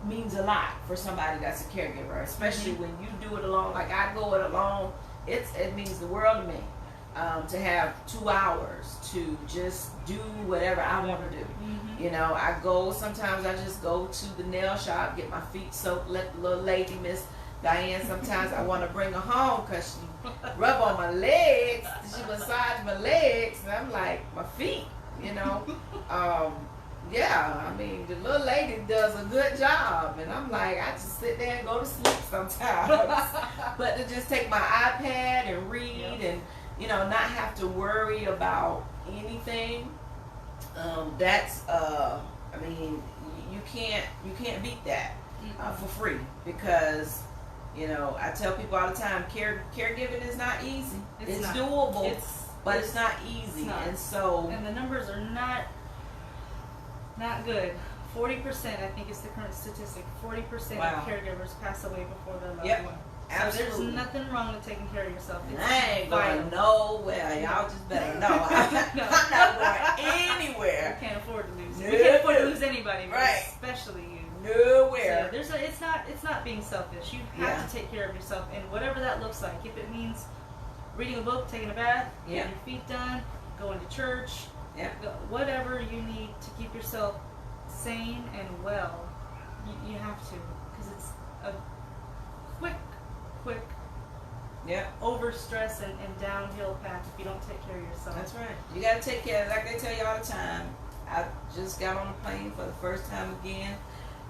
means a lot for somebody that's a caregiver, especially when you do it alone. Like I go it alone, it means the world to me, to have 2 hours to just do whatever I want to do. You know, sometimes I just go to the nail shop, get my feet soaked, let the little lady, Miss Diane, sometimes I want to bring her home because she rub on my legs, she massage my legs, and I'm like, my feet, you know. Yeah, I mean, the little lady does a good job, and I'm like, I just sit there and go to sleep sometimes. But to just take my iPad and read and, you know, not have to worry about anything, that's, I mean, you can't beat that for free, because, you know, I tell people all the time, caregiving is not easy. It's doable, but it's not easy. And so, and the numbers are not good. 40%, I think, is the current statistic. 40% of caregivers pass away before their loved one. Absolutely. So there's nothing wrong with taking care of yourself. I ain't going nowhere. Y'all just better know. I'm not going anywhere. We can't afford to lose. We can't afford to lose anybody, especially you. Nowhere. So it's not being selfish. You have to take care of yourself, and whatever that looks like. If it means reading a book, taking a bath, getting your feet done, going to church, whatever you need to keep yourself sane and well, you have to, because it's a quick overstress and downhill path if you don't take care of yourself. That's right. You got to take care. Like they tell you all the time. I just got on a plane for the first time again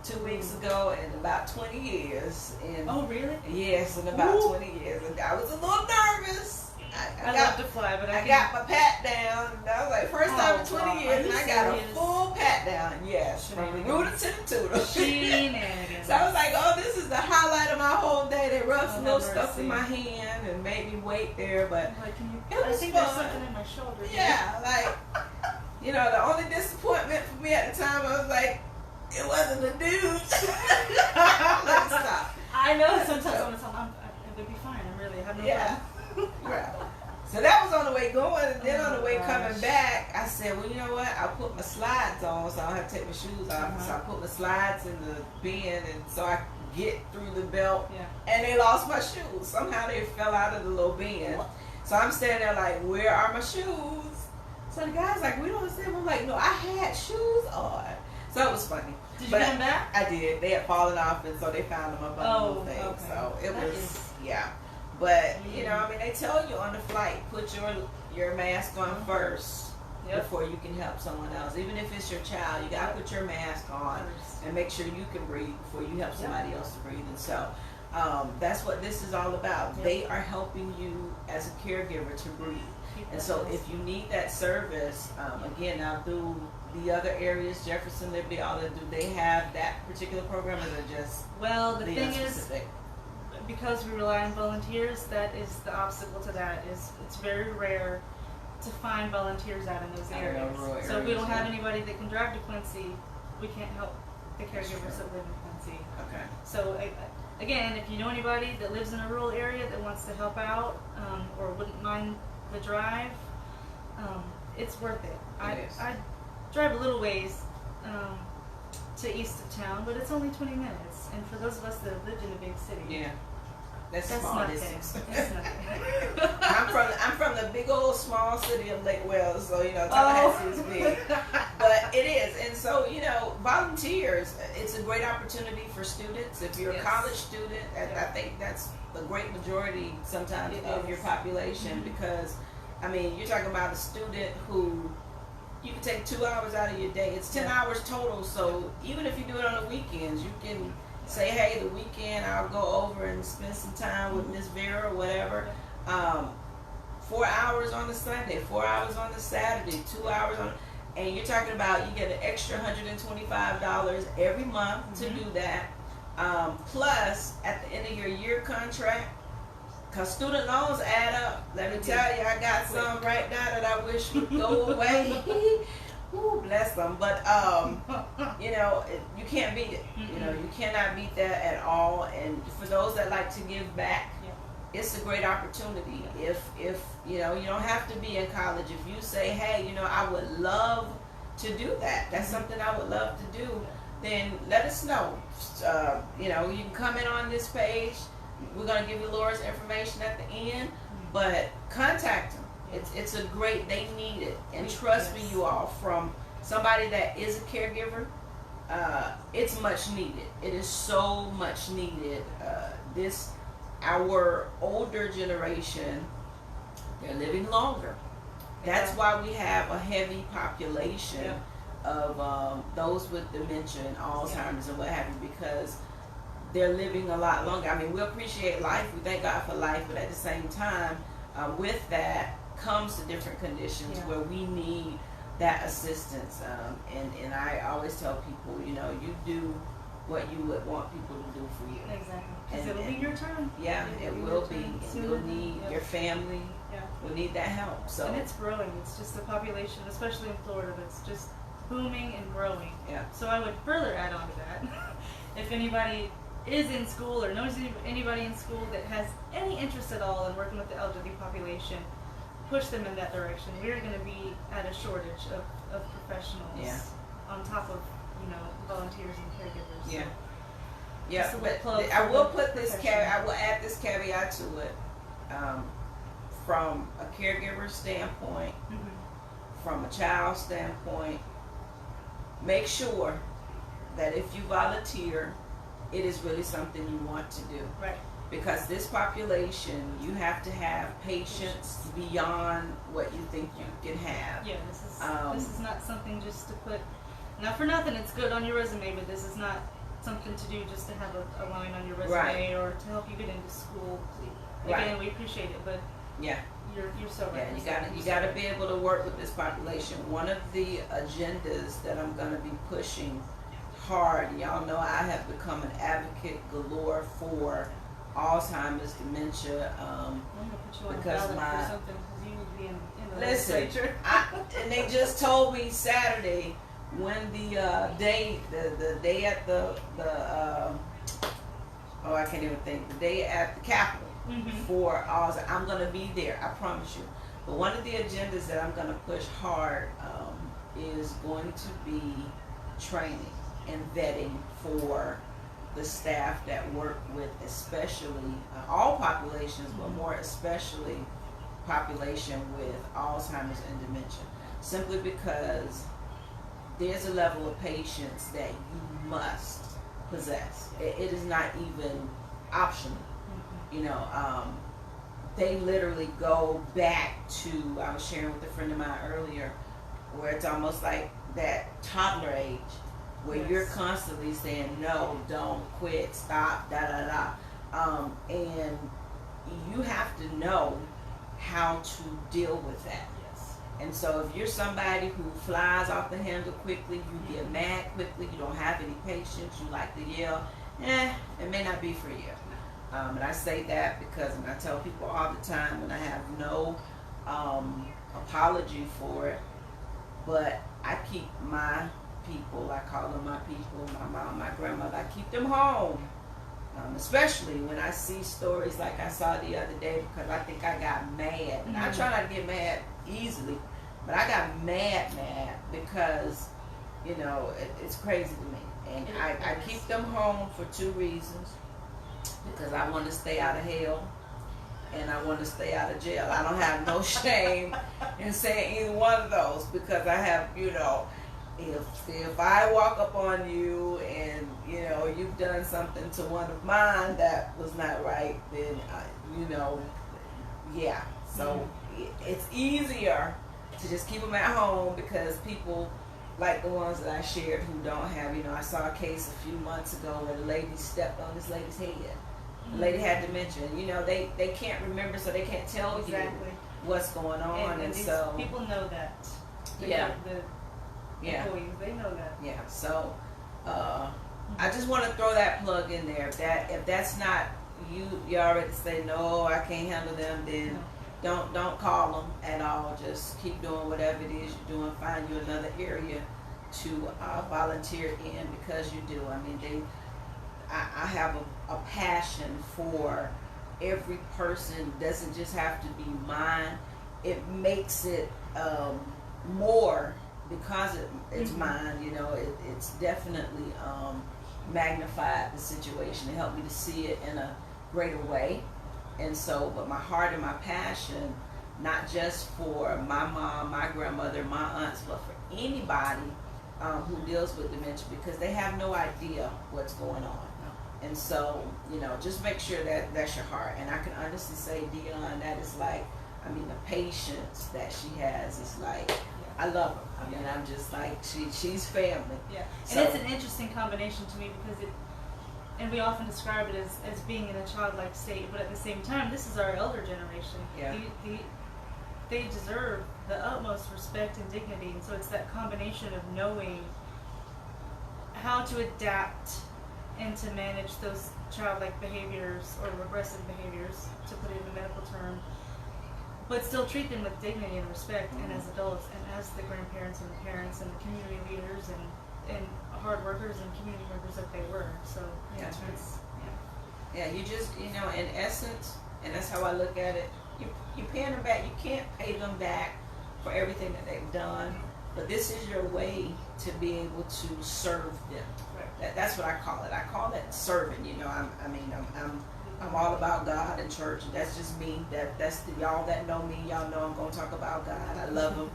2 weeks ago in about 20 years. And oh, really? Yes, in about 20 years. And I was a little nervous. I love to fly, but I got my pat down. I was like, first time in 20 years, and I got a full pat down. Yes, from the rooter to the tutor. Shenanigans. So I was like, oh, this is the highlight of my whole day. They rubbed some little stuff in my hand and made me wait there, but like, it was I think fun. there's something in my shoulder. Yeah, like, you know, the only disappointment for me at the time, I was like, it wasn't the dudes. Let's stop. I know. Sometimes I want to tell them, it'll be fine. I'm really having no problem. Right. So that was on the way going, and then on the way coming back, I said, well, you know what? I'll put my slides on, so I don't have to take my shoes off. So I put my slides in the bin, and so I could get through the belt. And they lost my shoes. Somehow they fell out of the little bin. So I'm standing there like, where are my shoes? So the guy's like, we don't understand. I'm like, no, I had shoes on. So it was funny. Did you get them back? I did. They had fallen off, and so they found them up on the little thing. Okay. So it was, But, you know, I mean, they tell you on the flight, put your mask on first before you can help someone else. Even if it's your child, you got to put your mask on and make sure you can breathe before you help somebody else to breathe. And so That's what this is all about. Yep. They are helping you as a caregiver to breathe. And so if you need that service, again, I'll do the other areas, Jefferson, Liberty, all that. Do they have that particular program, or is it just well, the thing specific? is, because we rely on volunteers, that is the obstacle to that. Is it's very rare to find volunteers out in those areas. So if we don't have anybody that can drive to Quincy, we can't help the caregivers that live in Quincy. Okay. So again, if you know anybody that lives in a rural area that wants to help out, or wouldn't mind the drive, it's worth it. I drive a little ways to east of town, but it's only 20 minutes. And for those of us that have lived in a big city, yeah, that's small nothing. distance. It's nothing. I'm from the big old small city of Lake Wells, so Tallahassee is big, but it is. And so volunteers. It's a great opportunity for students. If you're a college student, I think that's the great majority sometimes of your population, because you're talking about a student who you can take 2 hours out of your day. It's 10 hours total. So even if you do it on the weekends, you can say, hey, the weekend I'll go over and spend some time with Miss Vera or whatever. 4 hours on the Sunday, 4 hours on the Saturday, 2 hours on, and you're talking about you get an extra $125 every month to do that. Plus, at the end of your year contract, because student loans add up. Let me tell you, I got some right now that I wish would go away. Ooh, bless them. But, you can't beat it. You cannot beat that at all. And for those that like to give back, it's a great opportunity. If you don't have to be in college. If you say, hey, I would love to do that. That's something I would love to do. Then let us know. You can come in on this page. We're going to give you Laura's information at the end, but contact them. It's a great, they need it. And trust me, you all, from somebody that is a caregiver, it's much needed. It is so much needed. Our older generation, they're living longer. That's why we have a heavy population of those with dementia and Alzheimer's and what have you, because they're living a lot longer. We appreciate life. We thank God for life, but at the same time, with that comes the different conditions where we need that assistance. And I always tell people, you do what you would want people to do for you. Exactly. Because it'll be your turn. Yeah, it will be. And you'll need your family. Will need that help. So. And it's growing. It's just the population, especially in Florida, that's just booming and growing. Yeah. So I would further add on to that. If anybody is in school or knows anybody in school that has any interest at all in working with the elderly population, push them in that direction. We're going to be at a shortage of professionals on top of volunteers and caregivers. Yeah. So yeah, but I will put this I will add this caveat to it. From a caregiver standpoint, from a child standpoint, make sure that if you volunteer, it is really something you want to do. Right. Because this population, you have to have patience beyond what you think you can have. Yeah, this is not something just to put, not for nothing, it's good on your resume, but this is not something to do just to have a line on your resume or to help you get into school. Again, we appreciate it, but you're so right. Yeah, you gotta be able to work with this population. One of the agendas that I'm gonna be pushing hard, y'all know I have become an advocate galore for Alzheimer's, dementia, because and they just told me Saturday when the day at the I can't even think, the day at the Capitol for Alzheimer's. I'm gonna be there, I promise you. But one of the agendas that I'm gonna push hard is going to be training and vetting for the staff that work with, especially all populations, but more especially population with Alzheimer's and dementia. Simply because there's a level of patience that you must possess. It is not even optional. They literally go back to, I was sharing with a friend of mine earlier, where it's almost like that toddler age, where you're constantly saying no, don't, quit, stop, da da da. And you have to know how to deal with that. Yes. And so if you're somebody who flies off the handle quickly, you get mad quickly, you don't have any patience, you like to yell, it may not be for you. And I say that because, and I tell people all the time, and I have no apology for it, but I keep my people, I call them my people, my mom, my grandmother, I keep them home. Especially when I see stories like I saw the other day, because I think I got mad. And I try not to get mad easily, but I got mad because, you know, it's crazy to me. And I keep them home for two reasons. Because I want to stay out of hell, and I want to stay out of jail. I don't have no shame in saying either one of those, because I have, you know, if I walk up on you and, you know, you've done something to one of mine that was not right, then, you know, yeah. So it's easier to just keep them at home, because people like the ones that I shared who don't have, you know, I saw a case a few months ago where the lady stepped on this lady's head. The lady had dementia. You know, they can't remember, so they can't tell you what's going on. And so people know that. The employees, they know that. Yeah. So I just want to throw that plug in there. If that's not you already say no, I can't handle them, then don't call them at all. Just keep doing whatever it is you're doing. Find you another area to volunteer in, because you do. I mean, I have a passion for every person. Doesn't just have to be mine. It makes it more, because it's mine. You know, it's definitely magnified the situation. It helped me to see it in a greater way. And so, but my heart and my passion, not just for my mom, my grandmother, my aunts, but for anybody who deals with dementia, because they have no idea what's going on. And so, you know, just make sure that that's your heart. And I can honestly say, Dion, that is like, I mean, the patience that she has is like, I love her. I mean, I'm just like, she's family. Yeah. So, and it's an interesting combination to me, because and we often describe it as being in a childlike state, but at the same time, this is our elder generation. Yeah. They deserve the utmost respect and dignity. And so it's that combination of knowing how to adapt and to manage those childlike behaviors or regressive behaviors, to put it in a medical term, but still treat them with dignity and respect, and as adults, and as the grandparents and the parents and the community leaders and hard workers and community workers that they were. So yeah, that's right. Yeah, you just, you know, in essence, and that's how I look at it, you're paying them back. You can't pay them back for everything that they've done, but this is your way to be able to serve them. Right. That's what I call it. I call it serving. You know, I'm all about God and church. And that's just me. That's y'all that know me. Y'all know I'm gonna talk about God. I love Him,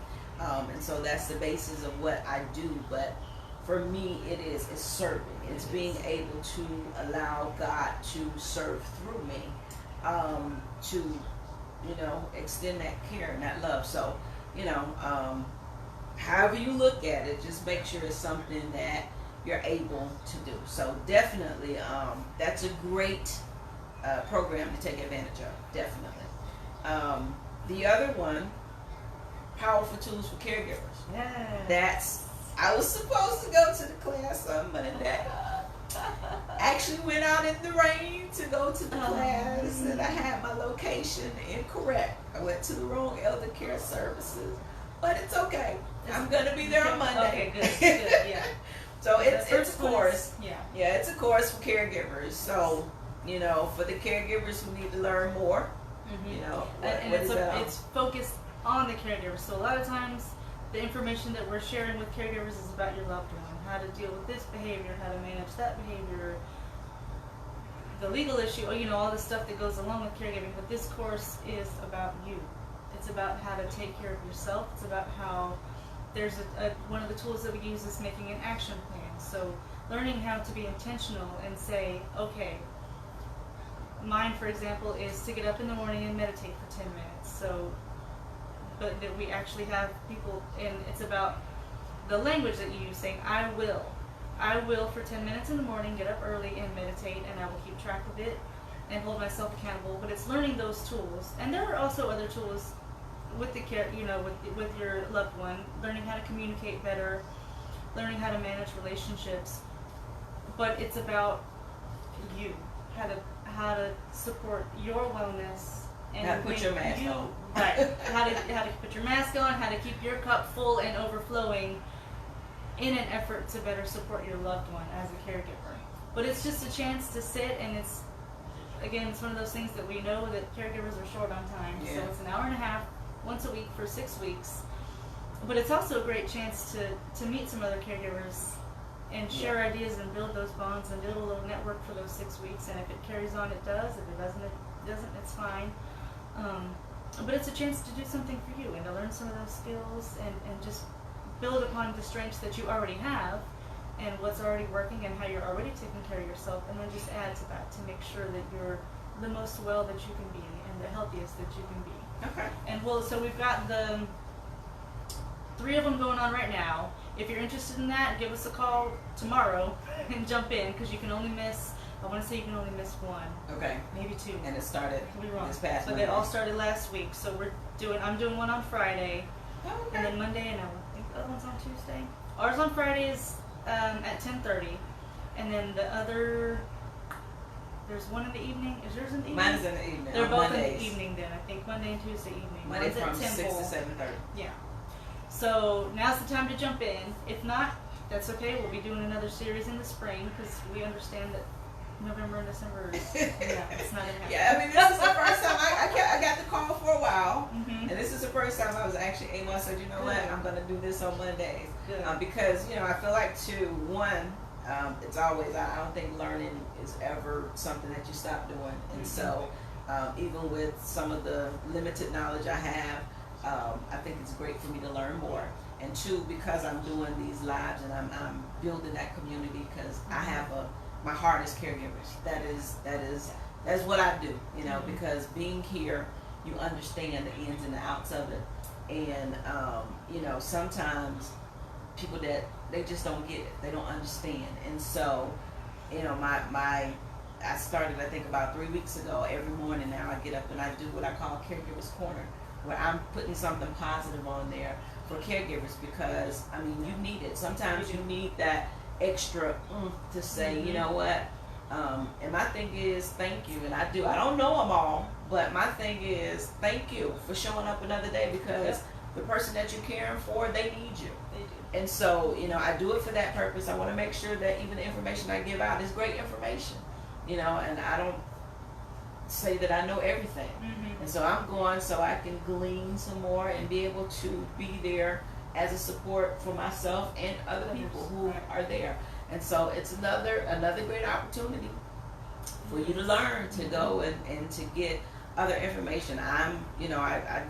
and so that's the basis of what I do. But for me, it's serving. It's being able to allow God to serve through me, to, you know, extend that care and that love. So, you know, however you look at it, just make sure it's something that you're able to do. So definitely, that's a great program to take advantage of. Definitely. The other one, Powerful Tools for Caregivers. Yeah. I was supposed to go to the class on Monday. Actually went out in the rain to go to the class, and I had my location incorrect. I went to the wrong elder care services, but it's okay. I'm gonna be there on Monday. Okay, good, yeah. So it's a course. Yeah, it's a course for caregivers. So, you know, for the caregivers who need to learn more, you know, it's focused on the caregivers. So a lot of times, the information that we're sharing with caregivers is about your loved one, how to deal with this behavior, how to manage that behavior, the legal issue, you know, all the stuff that goes along with caregiving. But this course is about you. It's about how to take care of yourself. It's about how there's one of the tools that we use is making an action plan. So learning how to be intentional and say, okay, mine, for example, is to get up in the morning and meditate for 10 minutes. So, but that we actually have people, and it's about the language that you use, saying, I will for 10 minutes in the morning get up early and meditate, and I will keep track of it. and hold myself accountable. But it's learning those tools, and there are also other tools with the care, with your loved one, learning how to communicate better, learning how to manage relationships. But it's about you, how to support your wellness, and how to put your mask on. Right. How to put your mask on, how to keep your cup full and overflowing in an effort to better support your loved one as a caregiver. But it's just a chance to sit, and it's one of those things that we know that caregivers are short on time. Yeah. So it's an hour and a half, once a week for 6 weeks. But it's also a great chance to meet some other caregivers and share ideas and build those bonds and build a little network for those 6 weeks. And if it carries on, it does. If it doesn't, it's fine. But it's a chance to do something for you and to learn some of those skills and just build upon the strengths that you already have and what's already working and how you're already taking care of yourself, and then just add to that to make sure that you're the most well that you can be and the healthiest that you can be. Okay. And so we've got the 3 of them going on right now. If you're interested in that, give us a call tomorrow and jump in, because you can only miss, I want to say you can only miss 1. Okay. Maybe 2. And it started Could be wrong. this past But Monday. they all started last week. So I'm doing one on Friday, Oh, okay. and then Monday, and I think the other one's on Tuesday. Ours on Friday is at 10:30, and then the other, there's one in the evening. Is yours in the evening? Mine's in the evening. They're on both Mondays. in the evening then. I think Monday and Tuesday evening. Monday One's from at 6 to Temple. 7:30. Yeah. So now's the time to jump in. If not, that's okay. We'll be doing another series in the spring, because we understand that November and December is, it's not gonna happen. Yeah, I mean, this is the first time I got the call for a while, Mm-hmm. and this is the first time I was actually able. I said, you know what, I'm going to do this on Mondays, Good. because I feel like it's always, I don't think learning is ever something that you stop doing, and so even with some of the limited knowledge I have, I think it's great for me to learn more. And 2, because I'm doing these lives and I'm building that community, because I have my heart is caregivers. That's what I do, because being here, you understand the ins and the outs of it. And, sometimes people that they just don't get it, they don't understand. And so, I started, I think about 3 weeks ago, every morning now I get up and I do what I call Caregivers Corner, where I'm putting something positive on there for caregivers, because, I mean, you need it. Sometimes you need that extra to say, you know what, and my thing is thank you, and I don't know them all, but my thing is thank you for showing up another day, because the person that you're caring for, they need you. They do. And so, I do it for that purpose. I want to make sure that even the information I give out is great information, and I don't say that I know everything. Mm-hmm. And so I'm going so I can glean some more and be able to be there as a support for myself and other people who are there. And so it's another great opportunity for you to learn, to go and to get other information. I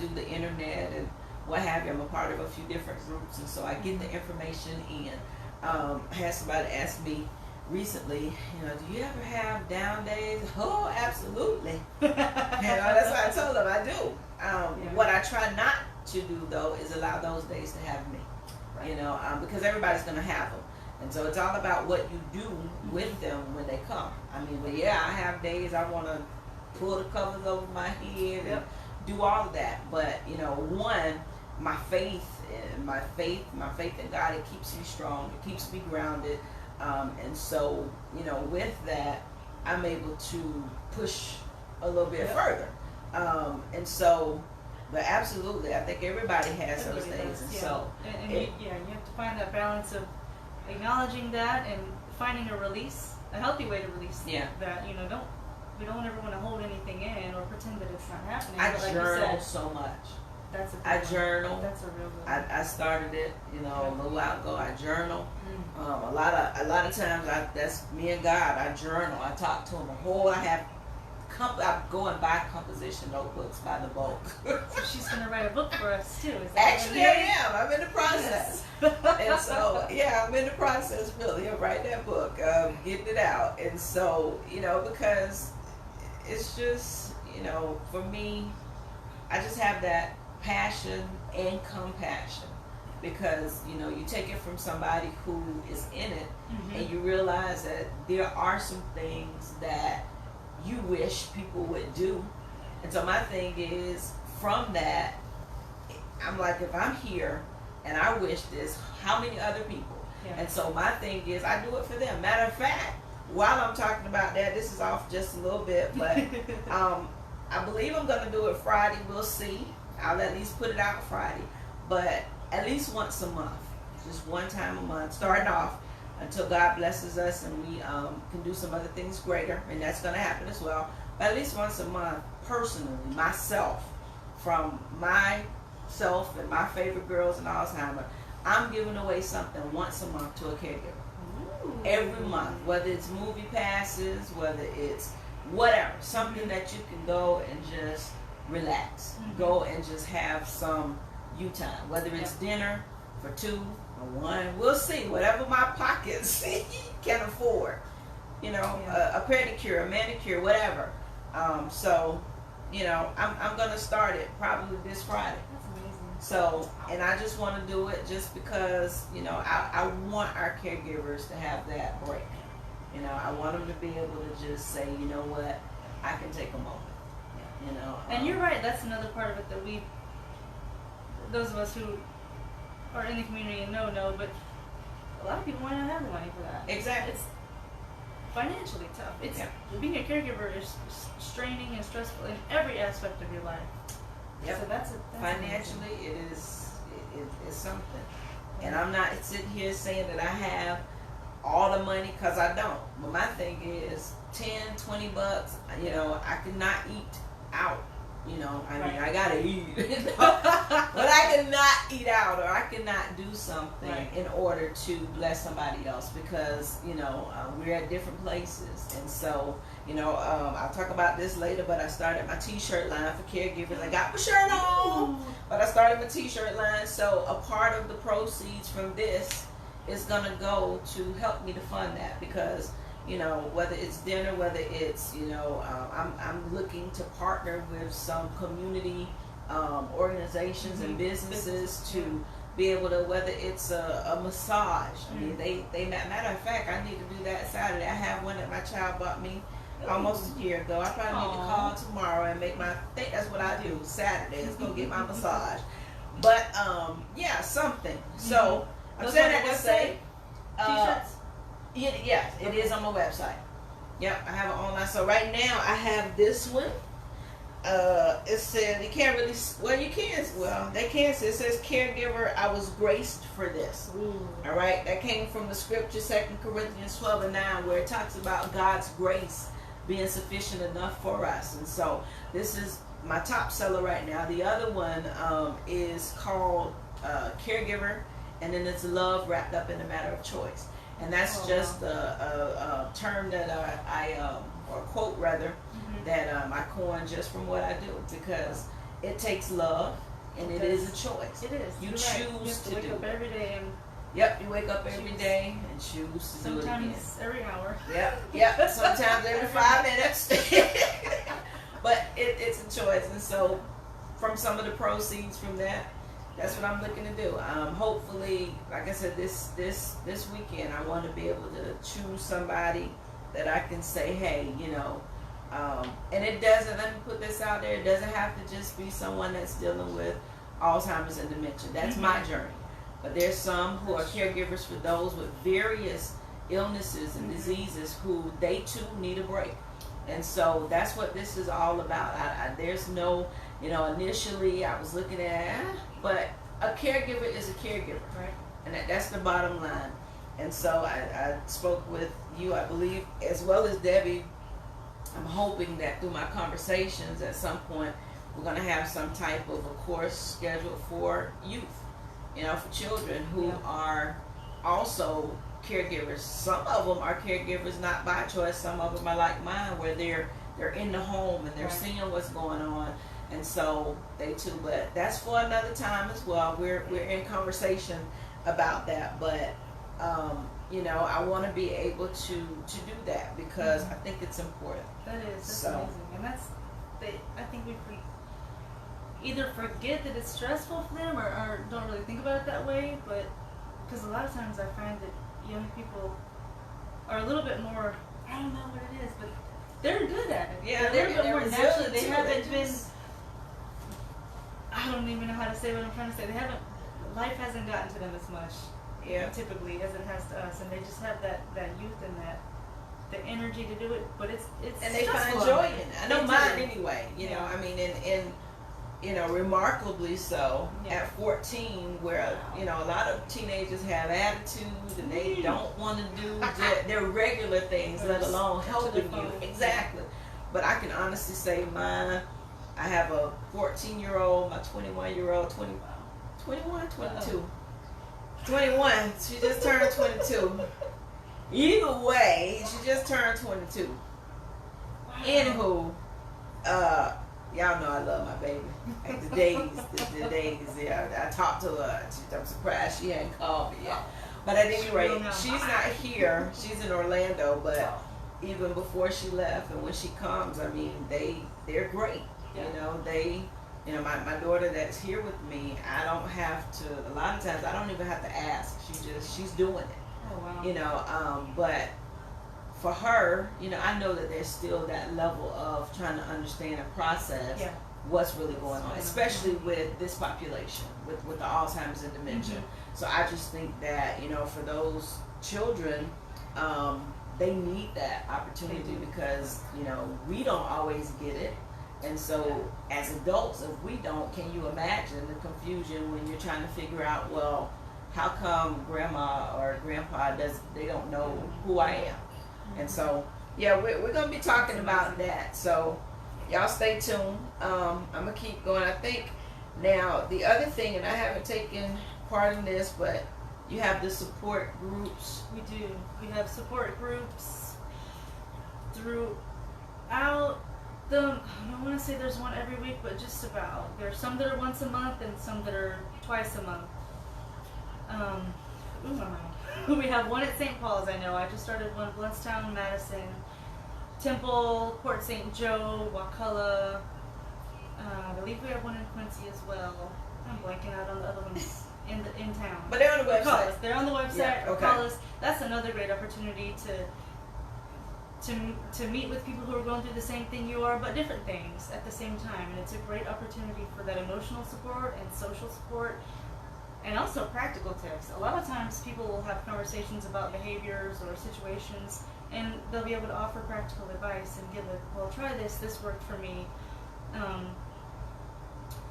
do the internet and what have you. I'm a part of a few different groups, and so I get the information in. I had somebody ask me recently, do you ever have down days? Oh, absolutely. That's what I told them I do. What I try not to do, though, is allow those days to have me. Right. Because everybody's going to have them. And so it's all about what you do with them when they come. I mean, but I have days I want to pull the covers over my head and do all of that. But, my faith in God, it keeps me strong. It keeps me grounded. And so, with that, I'm able to push a little bit further. And so, but absolutely, I think everybody has those days. And so, and you have to find that balance of acknowledging that and finding a release, a healthy way to release that. We don't ever want to hold anything in or pretend that it's not happening. I like journal you said, so much. That's a good I one. journal. That's a real good one. I started it, a little while ago. I journal. A lot of times, that's me and God. I journal. I talk to Him. I go and buy composition notebooks by the bulk. So she's going to write a book for us too. Is that Actually, I am. I'm in the process. And so, I'm in the process really of writing that book, getting it out. And so, because it's just, for me, I just have that passion and compassion. Because, you take it from somebody who is in it, and you realize that there are some things that you wish people would do. And so my thing is, from that, I'm like, if I'm here and I wish this, how many other people? Yeah. And so my thing is, I do it for them. Matter of fact, while I'm talking about that, this is off just a little bit, but I believe I'm going to do it Friday. We'll see. I'll at least put it out Friday. But at least once a month, just one time a month, starting off until God blesses us and we can do some other things greater, and that's going to happen as well. But at least once a month, personally, myself, from myself and my favorite girls in Alzheimer, I'm giving away something once a month to a caregiver. Ooh. Every month, whether it's movie passes, whether it's whatever, something that you can go and just relax, go and just have some you time, whether it's dinner for 2 or 1, we'll see, whatever my pockets can afford, you know, a pedicure, a manicure, whatever. So, you know, I'm going to start it probably this Friday. That's amazing. So, and I just want to do it just because, you know, I want our caregivers to have that break. You know, I want them to be able to just say, you know what, I can take a moment. You know. And you're right, that's another part of it that those of us who are in the community and know, but a lot of people might not have the money for that. Exactly. It's financially tough. It's being a caregiver is straining and stressful in every aspect of your life. Yep. So that's financially amazing. it is something. And I'm not sitting here saying that I have all the money, because I don't. But my thing is $10-20, you know, I cannot eat out. You know, I mean, I gotta eat, but I cannot eat out, or I cannot do something in order to bless somebody else, because, you know, we're at different places. And so, you know, I'll talk about this later, but I started my t-shirt line for caregivers. I got my shirt on, but I started my t-shirt line. So a part of the proceeds from this is gonna go to help me to fund that, because, you know, whether it's dinner, whether it's, you know, I'm looking to partner with some community organizations and businesses to be able to, whether it's a massage. I mean, they matter of fact, I need to do that Saturday. I have one that my child bought me almost a year ago. I probably need to call tomorrow and make I think that's what I do Saturday, is go get my massage. But yeah, something. So I'm saying that to say t-shirts. Yes, it is on my website. Yep, I have it online. So right now I have this one. It says, you can't really, well, you can, well, they can say, it says, caregiver, I was graced for this. All right, that came from the scripture, 2 Corinthians 12:9, where it talks about God's grace being sufficient enough for us. And so this is my top seller right now. The other one is called Caregiver, and then it's love wrapped up in a matter of choice. And that's just a term that or a quote rather, that I coined just from what I do, because it takes love and it is a choice. It is. You You're choose to wake up every day and you wake up every day and choose to do it again. Sometimes every hour. Yep. Sometimes every 5 minutes. But it's a choice, and so from some of the proceeds from that, that's what I'm looking to do. Hopefully, like I said, this weekend, I want to be able to choose somebody that I can say, hey, you know, and it doesn't, let me put this out there, it doesn't have to just be someone that's dealing with Alzheimer's and dementia. That's my journey. But there's some who are caregivers for those with various illnesses and diseases who they too need a break. And so that's what this is all about. There's no, you know, initially I was looking at, but a caregiver is a caregiver, right? And that's the bottom line. And so I spoke with you, I believe, as well as Debbie. I'm hoping that through my conversations at some point, we're going to have some type of a course scheduled for youth, you know, for children who are also caregivers. Some of them are caregivers not by choice. Some of them are like mine, where they're in the home and they're seeing what's going on. And so they too, but that's for another time as well. We're in conversation about that, but you know, I want to be able to do that, because I think it's important. That is, that's amazing, and I think we either forget that it's stressful for them, or don't really think about it that way. But because a lot of times I find that young people are a little bit more, I don't know what it is, but they're good at it. Yeah, they're they're more resilient naturally. They too. haven't been. I don't even know how to say what I'm trying to say. They haven't. Life hasn't gotten to them as much, typically, as it has to us, and they just have that youth and the energy to do it. But it's and they find stressful. joy in it. I know They mine do. anyway. You know, Yeah. I mean, and you know, remarkably so Yeah. at 14, where you know a lot of teenagers have attitude and they don't want to do their regular things, let alone helping you. phone. Exactly. But I can honestly say mine. I have a 14-year-old, my 21-year-old, 21, 22. 21. She just turned 22. Either way, she just turned 22. Wow. Anywho, y'all know I love my baby. Like the days, yeah. I talked to her. I'm surprised she hadn't called me yet. But at any rate, she's not here. She's in Orlando, but even before she left and when she comes, I mean, they're great. You know, my daughter that's here with me, I don't have to, a lot of times I don't even have to ask. She's doing it. Oh, wow. You know, but for her, you know, I know that there's still that level of trying to understand and process what's really going on, especially with this population, with the Alzheimer's and dementia. Mm-hmm. So I just think that, you know, for those children, they need that opportunity because, you know, we don't always get it. And so as adults, if we don't, can you imagine the confusion when you're trying to figure out, well, how come grandma or grandpa they don't know who I am? And so, yeah, we're going to be talking about that. So y'all stay tuned. I'm going to keep going. I think now the other thing, and I haven't taken part in this, but you have the support groups. We do. We have support groups throughout I don't want to say there's one every week, but just about. There's some that are once a month and some that are twice a month. We have one at St. Paul's, I know. I just started one, Bluntstown, Madison, Temple, Port St. Joe, Wakulla. I believe we have one in Quincy as well. I'm blanking out on the other ones in town. But they're on the website. Call us. They're on the website. Yeah, Or okay. call us. That's another great opportunity to meet with people who are going through the same thing you are, but different things at the same time. And it's a great opportunity for that emotional support and social support, and also practical tips. A lot of times people will have conversations about behaviors or situations, and they'll be able to offer practical advice and give it, well, try this worked for me.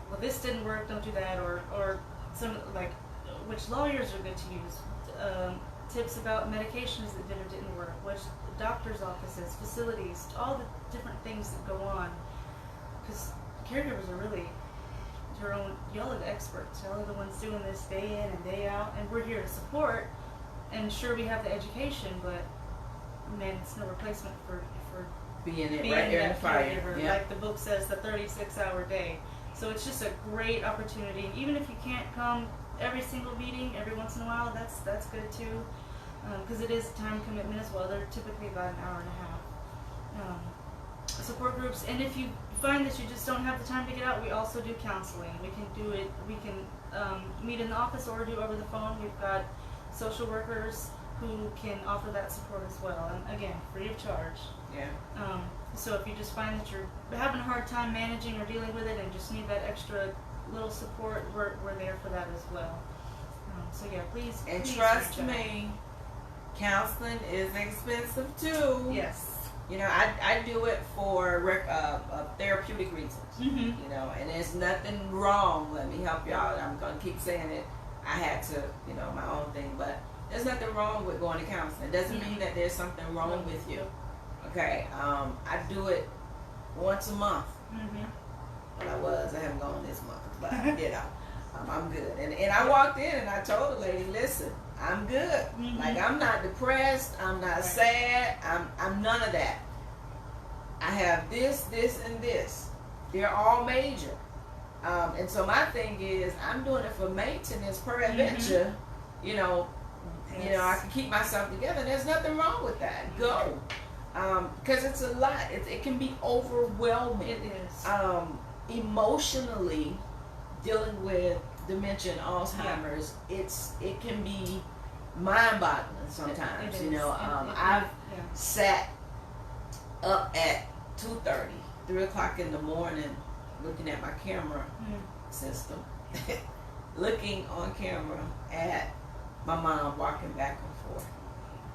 Well, this didn't work, don't do that, or some, like, which lawyers are good to use. Tips about medications that did or didn't work, which doctor's offices, facilities, all the different things that go on. Because caregivers are really y'all are the experts. Y'all are the ones doing this day in and day out, and we're here to support. And sure, we have the education, but man, it's no replacement for Being being right there in the that fire. caregiver. Yeah. Like the book says, the 36-hour day. So it's just a great opportunity. Even if you can't come every single meeting, every once in a while, that's good too. Because it is a time commitment as well. They're typically about an hour and a half. Support groups, and if you find that you just don't have the time to get out, we also do counseling. We can do it. We can meet in the office or do over the phone. We've got social workers who can offer that support as well, and again, free of charge. Yeah. So if you just find that you're having a hard time managing or dealing with it and just need that extra little support, we're there for that as well. So yeah, please. And please trust reach out. me, counseling is expensive too. Yes. You know, I do it for therapeutic reasons. Mm-hmm. You know, and there's nothing wrong. Let me help y'all. I'm gonna keep saying it. I had to, you know, my own thing, but there's nothing wrong with going to counseling. It doesn't mean that there's something wrong with you. Okay, I do it once a month. Mm-hmm. Well, I haven't gone this month, but you know, I'm good. And I walked in and I told the lady, listen, I'm good. Mm-hmm. Like, I'm not depressed. I'm not sad. I'm none of that. I have this, and this. They're all major. And so my thing is, I'm doing it for maintenance per adventure. You know, I can keep myself together. There's nothing wrong with that. Go. Because it's a lot. It can be overwhelming. It is. Emotionally, dealing with dementia and Alzheimer's, it can be mind-boggling sometimes. It you know, is. I've sat up at 2:30, 3 o'clock in the morning, looking at my camera system, looking on camera at my mom walking back and forth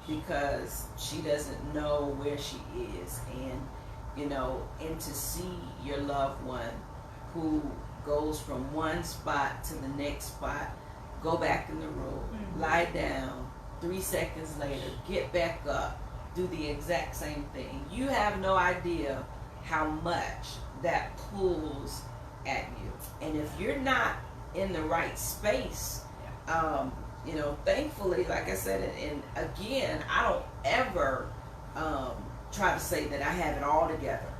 because she doesn't know where she is, and to see your loved one who goes from one spot to the next spot, go back in the room, lie down, 3 seconds later, get back up, do the exact same thing. You have no idea how much that pulls at you. And if you're not in the right space, thankfully, like I said, and again, I don't ever try to say that I have it all together.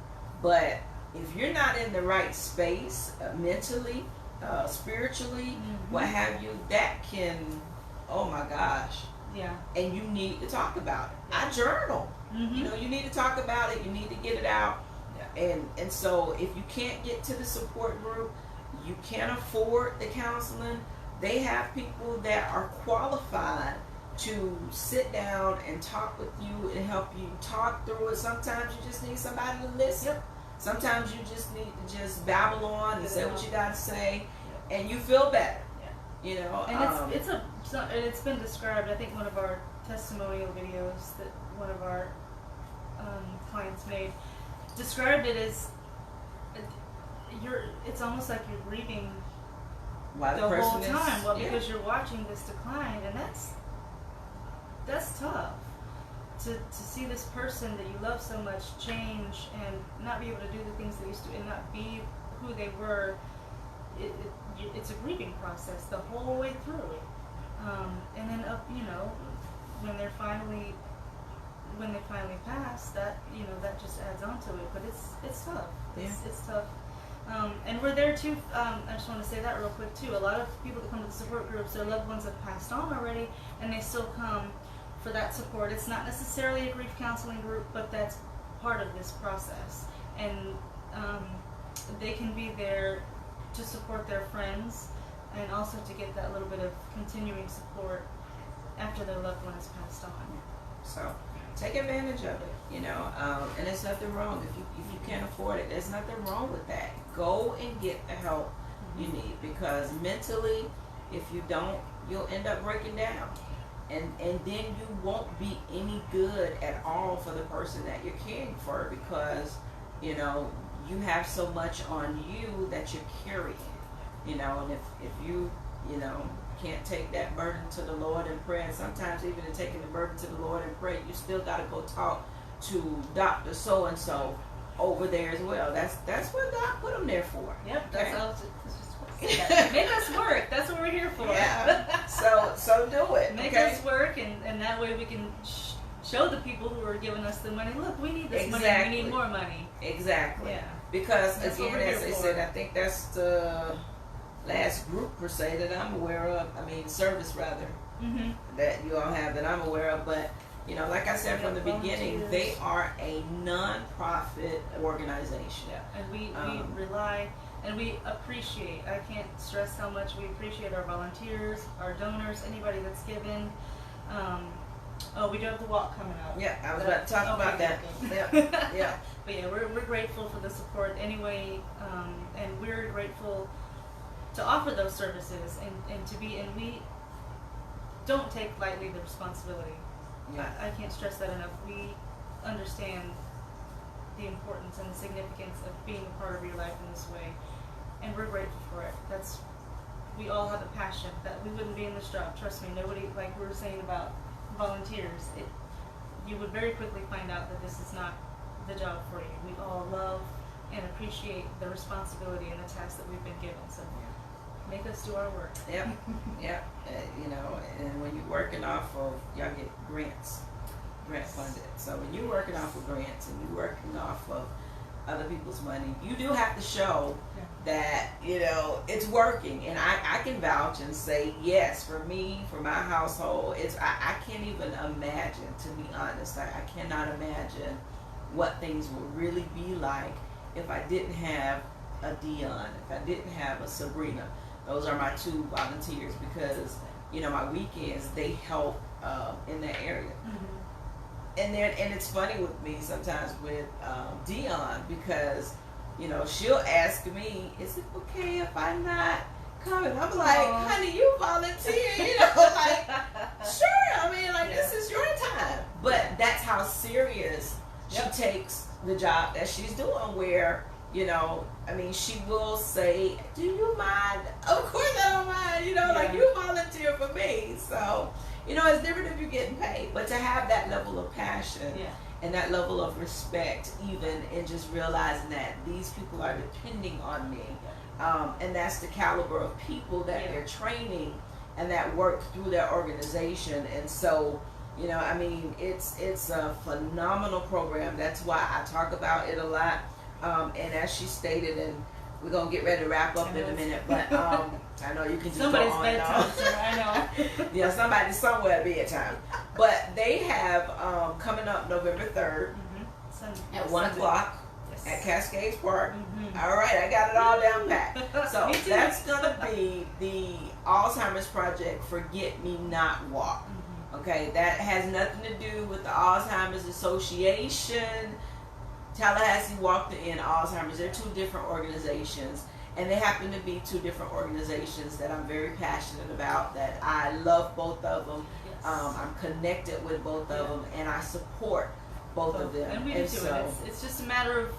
But if you're not in the right space mentally, spiritually, what have you, that can, oh my gosh. Yeah. And you need to talk about it. I journal. You need to talk about it. You need to get it out. Yeah. And so if you can't get to the support group, you can't afford the counseling, they have people that are qualified to sit down and talk with you and help you talk through it. Sometimes you just need somebody to listen. Yep. Sometimes you just need to just babble on and say what you got to say, and you feel better. Yeah. And it's been described. I think one of our testimonial videos that one of our clients made described it as it's almost like you're grieving the whole time. Well, because you're watching this decline, and that's tough. To see this person that you love so much change and not be able to do the things they used to and not be who they were, it's a grieving process the whole way through. And then when they finally pass, that that just adds on to it. But it's tough. It's tough. And we're there too. I just want to say that real quick too. A lot of people that come to the support groups, their loved ones have passed on already, and they still come for that support. It's not necessarily a grief counseling group, but that's part of this process. And they can be there to support their friends and also to get that little bit of continuing support after their loved one has passed on. So take advantage of it, and there's nothing wrong. If you can't afford it, there's nothing wrong with that. Go and get the help you need, because mentally, if you don't, you'll end up breaking down. And then you won't be any good at all for the person that you're caring for, because, you have so much on you that you're carrying, and if you, can't take that burden to the Lord in prayer, and sometimes even in taking the burden to the Lord in prayer, you still got to go talk to Dr. So-and-so over there as well. That's what God put them there for. Yep, that's all. Make us work. That's what we're here for. Yeah. So do it. Make us work, and that way we can show the people who are giving us the money. Look, we need this money. We need more money. Exactly. Yeah. Because again, as they said, I think that's the last group per se that I'm aware of. I mean, service rather, that you all have that I'm aware of. But like I said from the beginning, they are a non-profit organization. Yeah. And we rely. And we appreciate, I can't stress how much we appreciate our volunteers, our donors, anybody that's given. We do have the walk coming up. Yeah, I was about to talk about that. Yeah. But yeah, we're grateful for the support anyway, and we're grateful to offer those services and we don't take lightly the responsibility. Yeah. I can't stress that enough. We understand the importance and the significance of being a part of your life in this way, and we're grateful for it. We all have a passion that we wouldn't be in this job. Trust me, nobody, like we were saying about volunteers, you would very quickly find out that this is not the job for you. We all love and appreciate the responsibility and the task that we've been given. So make us do our work. Yep. And when you're working off of, y'all get grant funded. So when you're working off of grants and you're working off of other people's money, you do have to show that it's working. And I can vouch and say, yes, for me, for my household, I can't even imagine, to be honest. I cannot imagine what things would really be like if I didn't have a Dion, if I didn't have a Sabrina. Those are my two volunteers, because my weekends, they help in that area. and it's funny with me sometimes with Dion, because she'll ask me, is it okay if I'm not coming? I'm like, honey, you volunteer, like, sure. I mean, like, this is your time. But that's how serious she takes the job that she's doing, where, I mean, she will say, do you mind? Of course I don't mind, like, you volunteer for me. So, it's different if you're getting paid, but to have that level of passion and that level of respect, even, and just realizing that these people are depending on me. And that's the caliber of people that they're training and that work through their organization. And so, I mean, it's a phenomenal program. That's why I talk about it a lot. And as she stated, and we're going to get ready to wrap up in a minute, but I know you can just somebody's go on bedtime, sir, I know. Yeah, somebody's somewhere at bedtime. But they have, coming up November 3rd at 1 o'clock at Cascades Park. All right, I got it all down pat. So that's going to be the Alzheimer's Project Forget Me Not Walk. Okay, that has nothing to do with the Alzheimer's Association, Tallahassee Walk to End Alzheimer's. They're two different organizations, and they happen to be two different organizations that I'm very passionate about, that I love both of them. I'm connected with both of them, and I support both of them. And we do too. So, it's just a matter of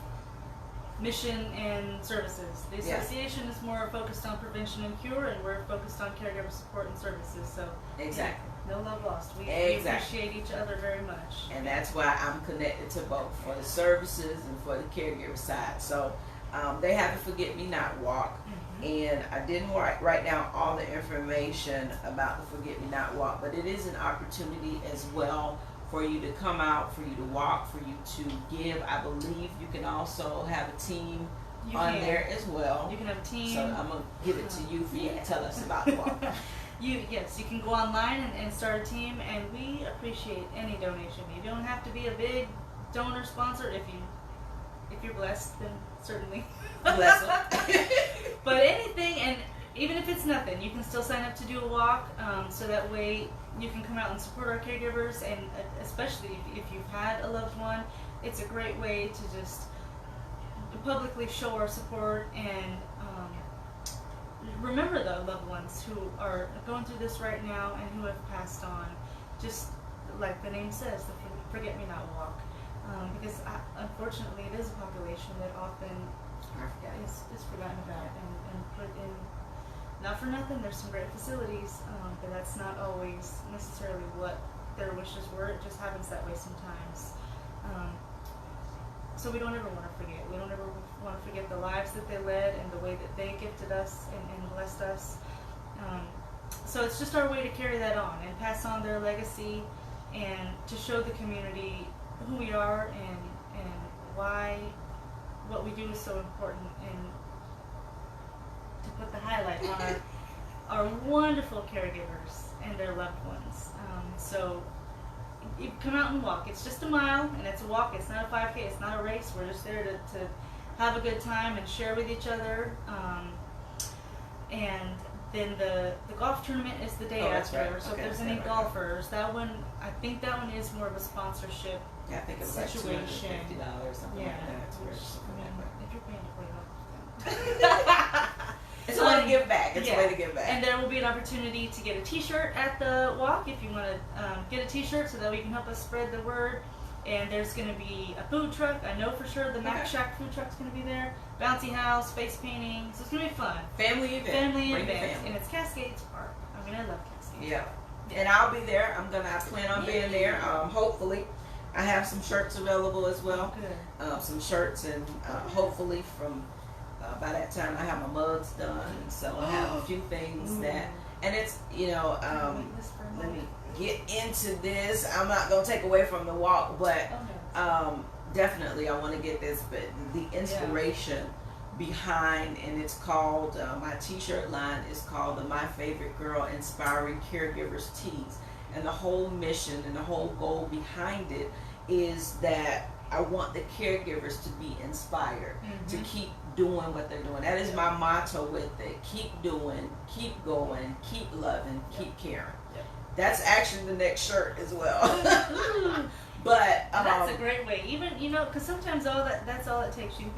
mission and services. The association is more focused on prevention and cure, and we're focused on caregiver support and services. So no love lost. We appreciate each other very much. And that's why I'm connected to both, for the services and for the caregiver side. So they have a Forget Me Not Walk. And I didn't write down all the information about the Forget Me Not Walk, but it is an opportunity as well for you to come out, for you to walk, for you to give. I believe you can also have a team there as well. You can have a team. So I'm going to give it to you for you to tell us about the walk. You can go online and start a team, and we appreciate any donation. You don't have to be a big donor sponsor. If you're blessed, then certainly. Bless them. But anything, and even if it's nothing, you can still sign up to do a walk, so that way you can come out and support our caregivers, and especially if you've had a loved one, it's a great way to just publicly show our support and remember the loved ones who are going through this right now and who have passed on. Just like the name says, the Forget Me Not Walk. Because unfortunately it is a population that often is forgotten about and put in. Not for nothing, there's some great facilities, but that's not always necessarily what their wishes were. It just happens that way sometimes. So we don't ever want to forget. We don't ever want to forget the lives that they led and the way that they gifted us and blessed us. So it's just our way to carry that on and pass on their legacy, and to show the community who we are and why what we do is so important, and to put the highlight on our wonderful caregivers and their loved ones. So you come out and walk. It's just a mile, and it's a walk. It's not a 5K. It's not a race. We're just there to have a good time and share with each other. And then the golf tournament is the day after. Right. So if there's any golfers, that one, I think that one is more of a sponsorship I think it's situation. Like $250 or something like that. If you're paying to play golf, it's a way to give back. It's a way to give back. And there will be an opportunity to get a T-shirt at the walk if you want to get a T-shirt, so that we can help us spread the word. And there's going to be a food truck. I know for sure the Mac Shack food truck's going to be there. Bouncy house, face painting. So it's going to be fun. Family event. And it's Cascades Park. I mean, I love Cascades. Yeah. And I'll be there. I plan on being there. Hopefully. I have some shirts available as well. Good. Some shirts, and hopefully from by that time I have my mugs done. And so I have a few things that, and it's, let me get into this. I'm not going to take away from the walk, but definitely I want to get this, but the inspiration behind, and it's called, my t-shirt line is called the My Favorite Girl Inspiring Caregivers Tees. And the whole mission and the whole goal behind it is that I want the caregivers to be inspired, to keep doing what they're doing. That is my motto with it. Keep doing, keep going, keep loving, keep caring. That's actually the next shirt as well. But that's a great way. Even because sometimes that's all it takes. You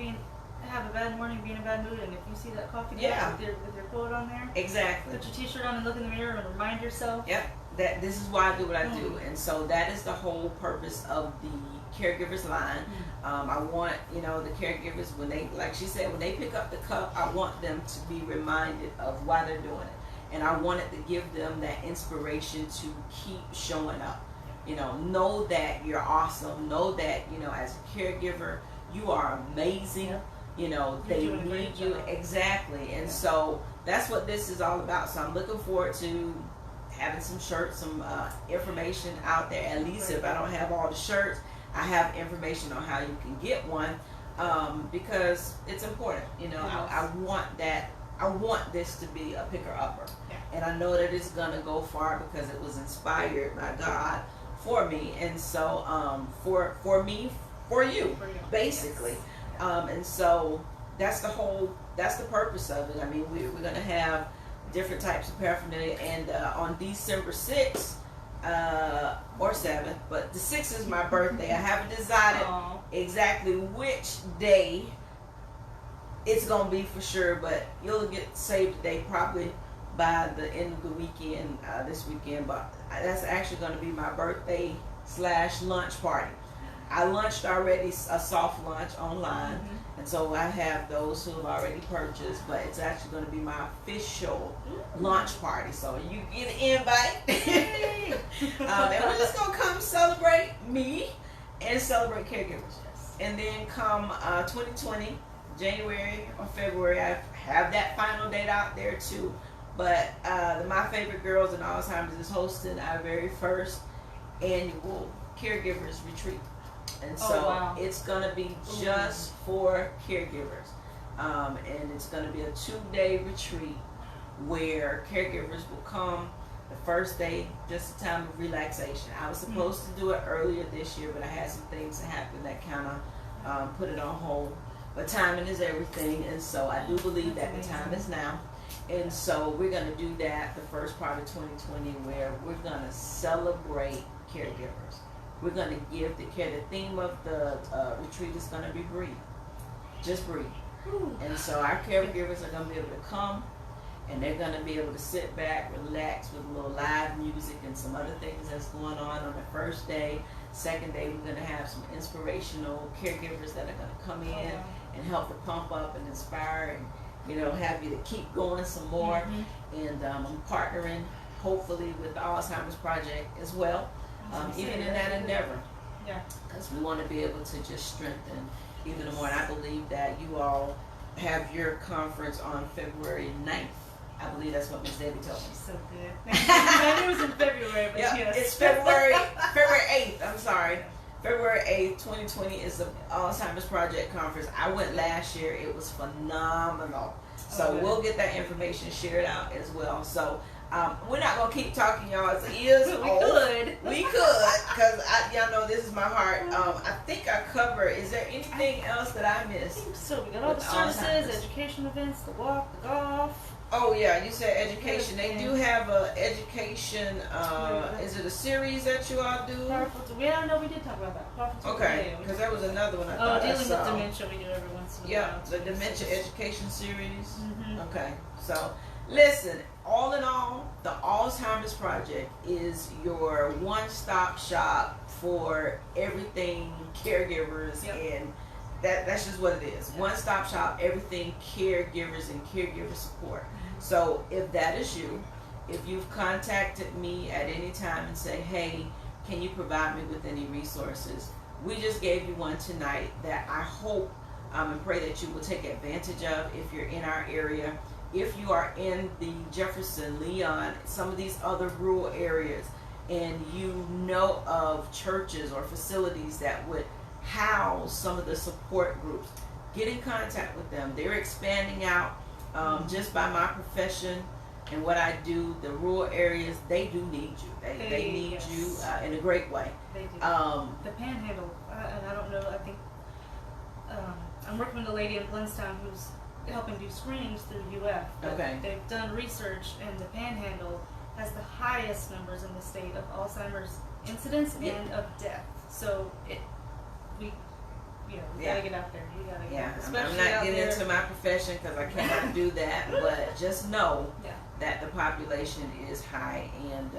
have a bad morning, be in a bad mood, and if you see that coffee cup with your quote on there, exactly, put your T-shirt on and look in the mirror and remind yourself. Yep, that this is why I do what I do, and so that is the whole purpose of the Caregivers line. I want the caregivers, when they, like she said, when they pick up the cup, I want them to be reminded of why they're doing it, and I wanted to give them that inspiration to keep showing up. Know that you're awesome. Know that as a caregiver, you are amazing. They need you exactly, and so that's what this is all about. So I'm looking forward to having some shirts, some information out there. At least if I don't have all the shirts, I have information on how you can get one, because it's important. I want that. I want this to be a picker-upper, and I know that it's gonna go far because it was inspired by God for me, and so for me, for you, basically. Yes. And so that's the purpose of it. I mean, we're gonna have different types of paraphernalia, and on December 6th or 7th, but the 6th is my birthday. I haven't decided exactly which day it's gonna be for sure, but you'll get saved today probably by the end of the weekend, this weekend. But that's actually gonna be my birthday / lunch party. I lunched already, a soft lunch online, and so I have those who have already purchased, but it's actually going to be my official lunch party. So you get an invite, and we're just going to come celebrate me and celebrate caregivers. And then come 2020, January or February, I have that final date out there too. But My Favorite Girls and Alzheimer's is hosting our very first annual Caregivers retreat. And so it's going to be just for caregivers. And it's going to be a 2-day retreat where caregivers will come. The first day, just a time of relaxation. I was supposed to do it earlier this year, but I had some things that happened that kind of put it on hold. But timing is everything, and so I do believe that the time is now. And so we're going to do that the first part of 2020, where we're going to celebrate caregivers. We're going to give the care. The theme of the retreat is going to be breathe. Just breathe. And so our caregivers are going to be able to come, and they're going to be able to sit back, relax with a little live music and some other things that's going on the first day. Second day, we're going to have some inspirational caregivers that are going to come in and help to pump up and inspire and, have you to keep going some more. And I'm partnering, hopefully, with the Alzheimer's Project as well. Even in that endeavor, because we want to be able to just strengthen even more. And I believe that you all have your conference on February 9th. I believe that's what Ms. Debbie told me. So good. I knew it was in February, but yes. It's February 8th. I'm sorry. February 8th, 2020 is the Alzheimer's Project Conference. I went last year. It was phenomenal. So we'll get that information shared out as well. So we're not going to keep talking y'all's ears off. We could, because y'all know this is my heart. I think I covered. Is there anything else that I missed? I think so. We got all the services, education events, the walk, the golf. Oh yeah, you said education. They do have a education. Is it a series that you all do? Yeah, no, we did talk about that. Okay, because there was another one I thought I dealing saw. with dementia, we do every once in a while. Yeah, the dementia education series. Okay, so listen. All in all, the Alzheimer's Project is your one-stop shop for everything caregivers, and that's just what it is. One-stop shop, everything caregivers and caregiver support. So if that is you, if you've contacted me at any time and say, hey, can you provide me with any resources? We just gave you one tonight that I hope and pray that you will take advantage of if you're in our area. If you are in the Jefferson, Leon, some of these other rural areas, and you know of churches or facilities that would house some of the support groups, get in contact with them. They're expanding out just by my profession and what I do. The rural areas, they do need you. They need you in a great way. They do. The Panhandle, and I don't know, I think I'm working with a lady in Glenstown who's helping do screenings through UF. Okay. They've done research, and the Panhandle has the highest numbers in the state of Alzheimer's incidence and of death. So we gotta get out there. We gotta get out there. I'm not getting into my profession because I cannot do that, but just know that the population is high, and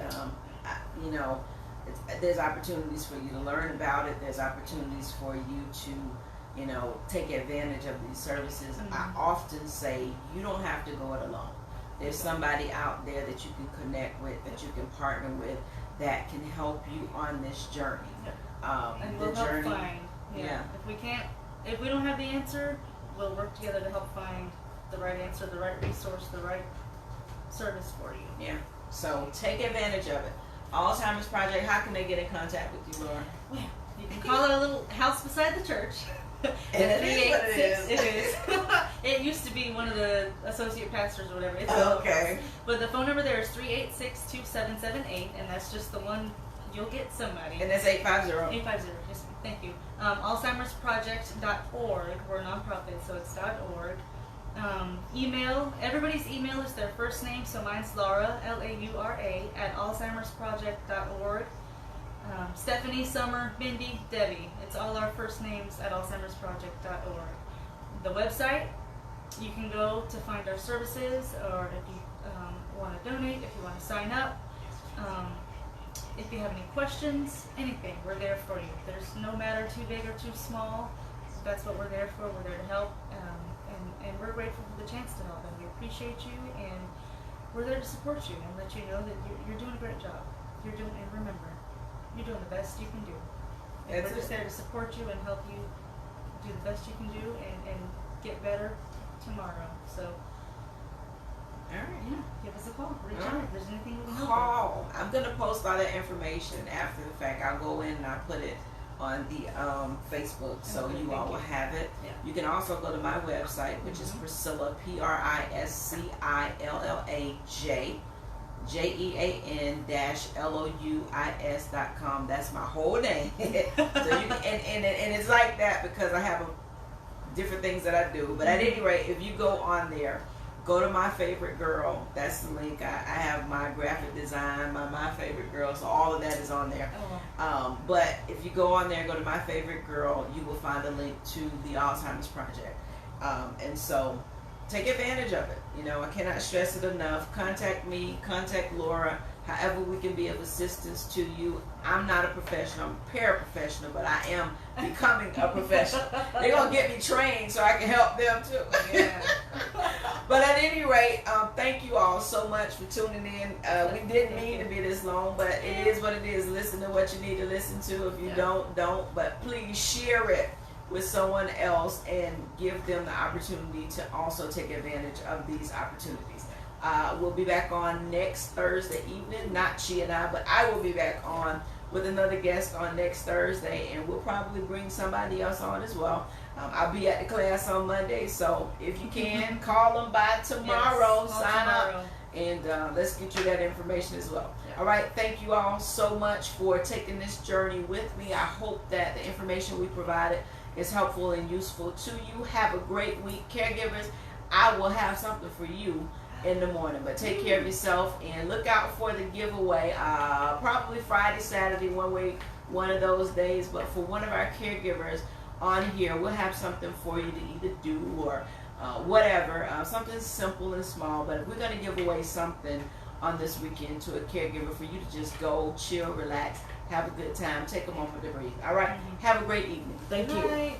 there's opportunities for you to learn about it. There's opportunities for you to, take advantage of these services. Mm-hmm. I often say you don't have to go it alone. There's somebody out there that you can connect with, that you can partner with, that can help you on this journey. And we'll help find. If we don't have the answer, we'll work together to help find the right answer, the right resource, the right service for you. Yeah. So take advantage of it. Alzheimer's Project, how can they get in contact with you, Laura? Well, you can call our little house beside the church. And it is what it is. It is. It used to be one of the associate pastors or whatever. It's okay. But the phone number there is 386-2778, and that's just the one. You'll get somebody. And that's 850. 850. Yes, thank you. AlzheimersProject.org. We're a nonprofit, so it's .org. Email. Everybody's email is their first name, so mine's Laura, Laura, at AlzheimersProject.org. Stephanie, Summer, Mindy, Debbie. It's all our first names at AlzheimersProject.org. The website, you can go to find our services, or if you want to donate, if you want to sign up, if you have any questions, anything, we're there for you. There's no matter too big or too small. That's what we're there for. We're there to help, and we're grateful for the chance to help, and we appreciate you, and we're there to support you and let you know that you're doing a great job. And remember, you're doing the best you can do. And we're just there to support you and help you do the best you can do and get better tomorrow. So, all right. Yeah, give us a call. Reach out if there's anything we can help. Call. I'm going to post all that information after the fact. I'll go in and I'll put it on the Facebook, so you all will have it. Yeah. You can also go to my website, which is Priscilla, PRISCILLAJ, JEAN-LOUIS.com. That's my whole name. So you can, and it's like that because I have different things that I do. But at any rate, if you go on there, go to My Favorite Girl. That's the link. I have my graphic design, my favorite girl, so all of that is on there. But if you go on there and go to My Favorite Girl, you will find a link to the Alzheimer's Project. And so take advantage of it. I cannot stress it enough. Contact me, contact Laura, however we can be of assistance to you. I'm not a professional, I'm a paraprofessional, but I am becoming a professional. They're going to get me trained so I can help them too. Yeah. But at any rate, thank you all so much for tuning in. We didn't mean to be this long, but it is what it is. Listen to what you need to listen to. If you don't. But please share it with someone else and give them the opportunity to also take advantage of these opportunities. We'll be back on next Thursday evening. Not she and I, but I will be back on with another guest on next Thursday, and we'll probably bring somebody else on as well. I'll be at the class on Monday, so if you can, call them by tomorrow. Yes, sign up, and let's get you that information as well. Yeah. All right, thank you all so much for taking this journey with me. I hope that the information we provided is helpful and useful to you. Have a great week, caregivers. I will have something for you in the morning, but take care of yourself and look out for the giveaway. Probably Friday, Saturday, one of those days. But for one of our caregivers on here, we'll have something for you to either do or whatever, something simple and small. But if we're going to give away something on this weekend to a caregiver, for you to just go, chill, relax, have a good time, take a moment to breathe. All right, have a great evening. Thank you.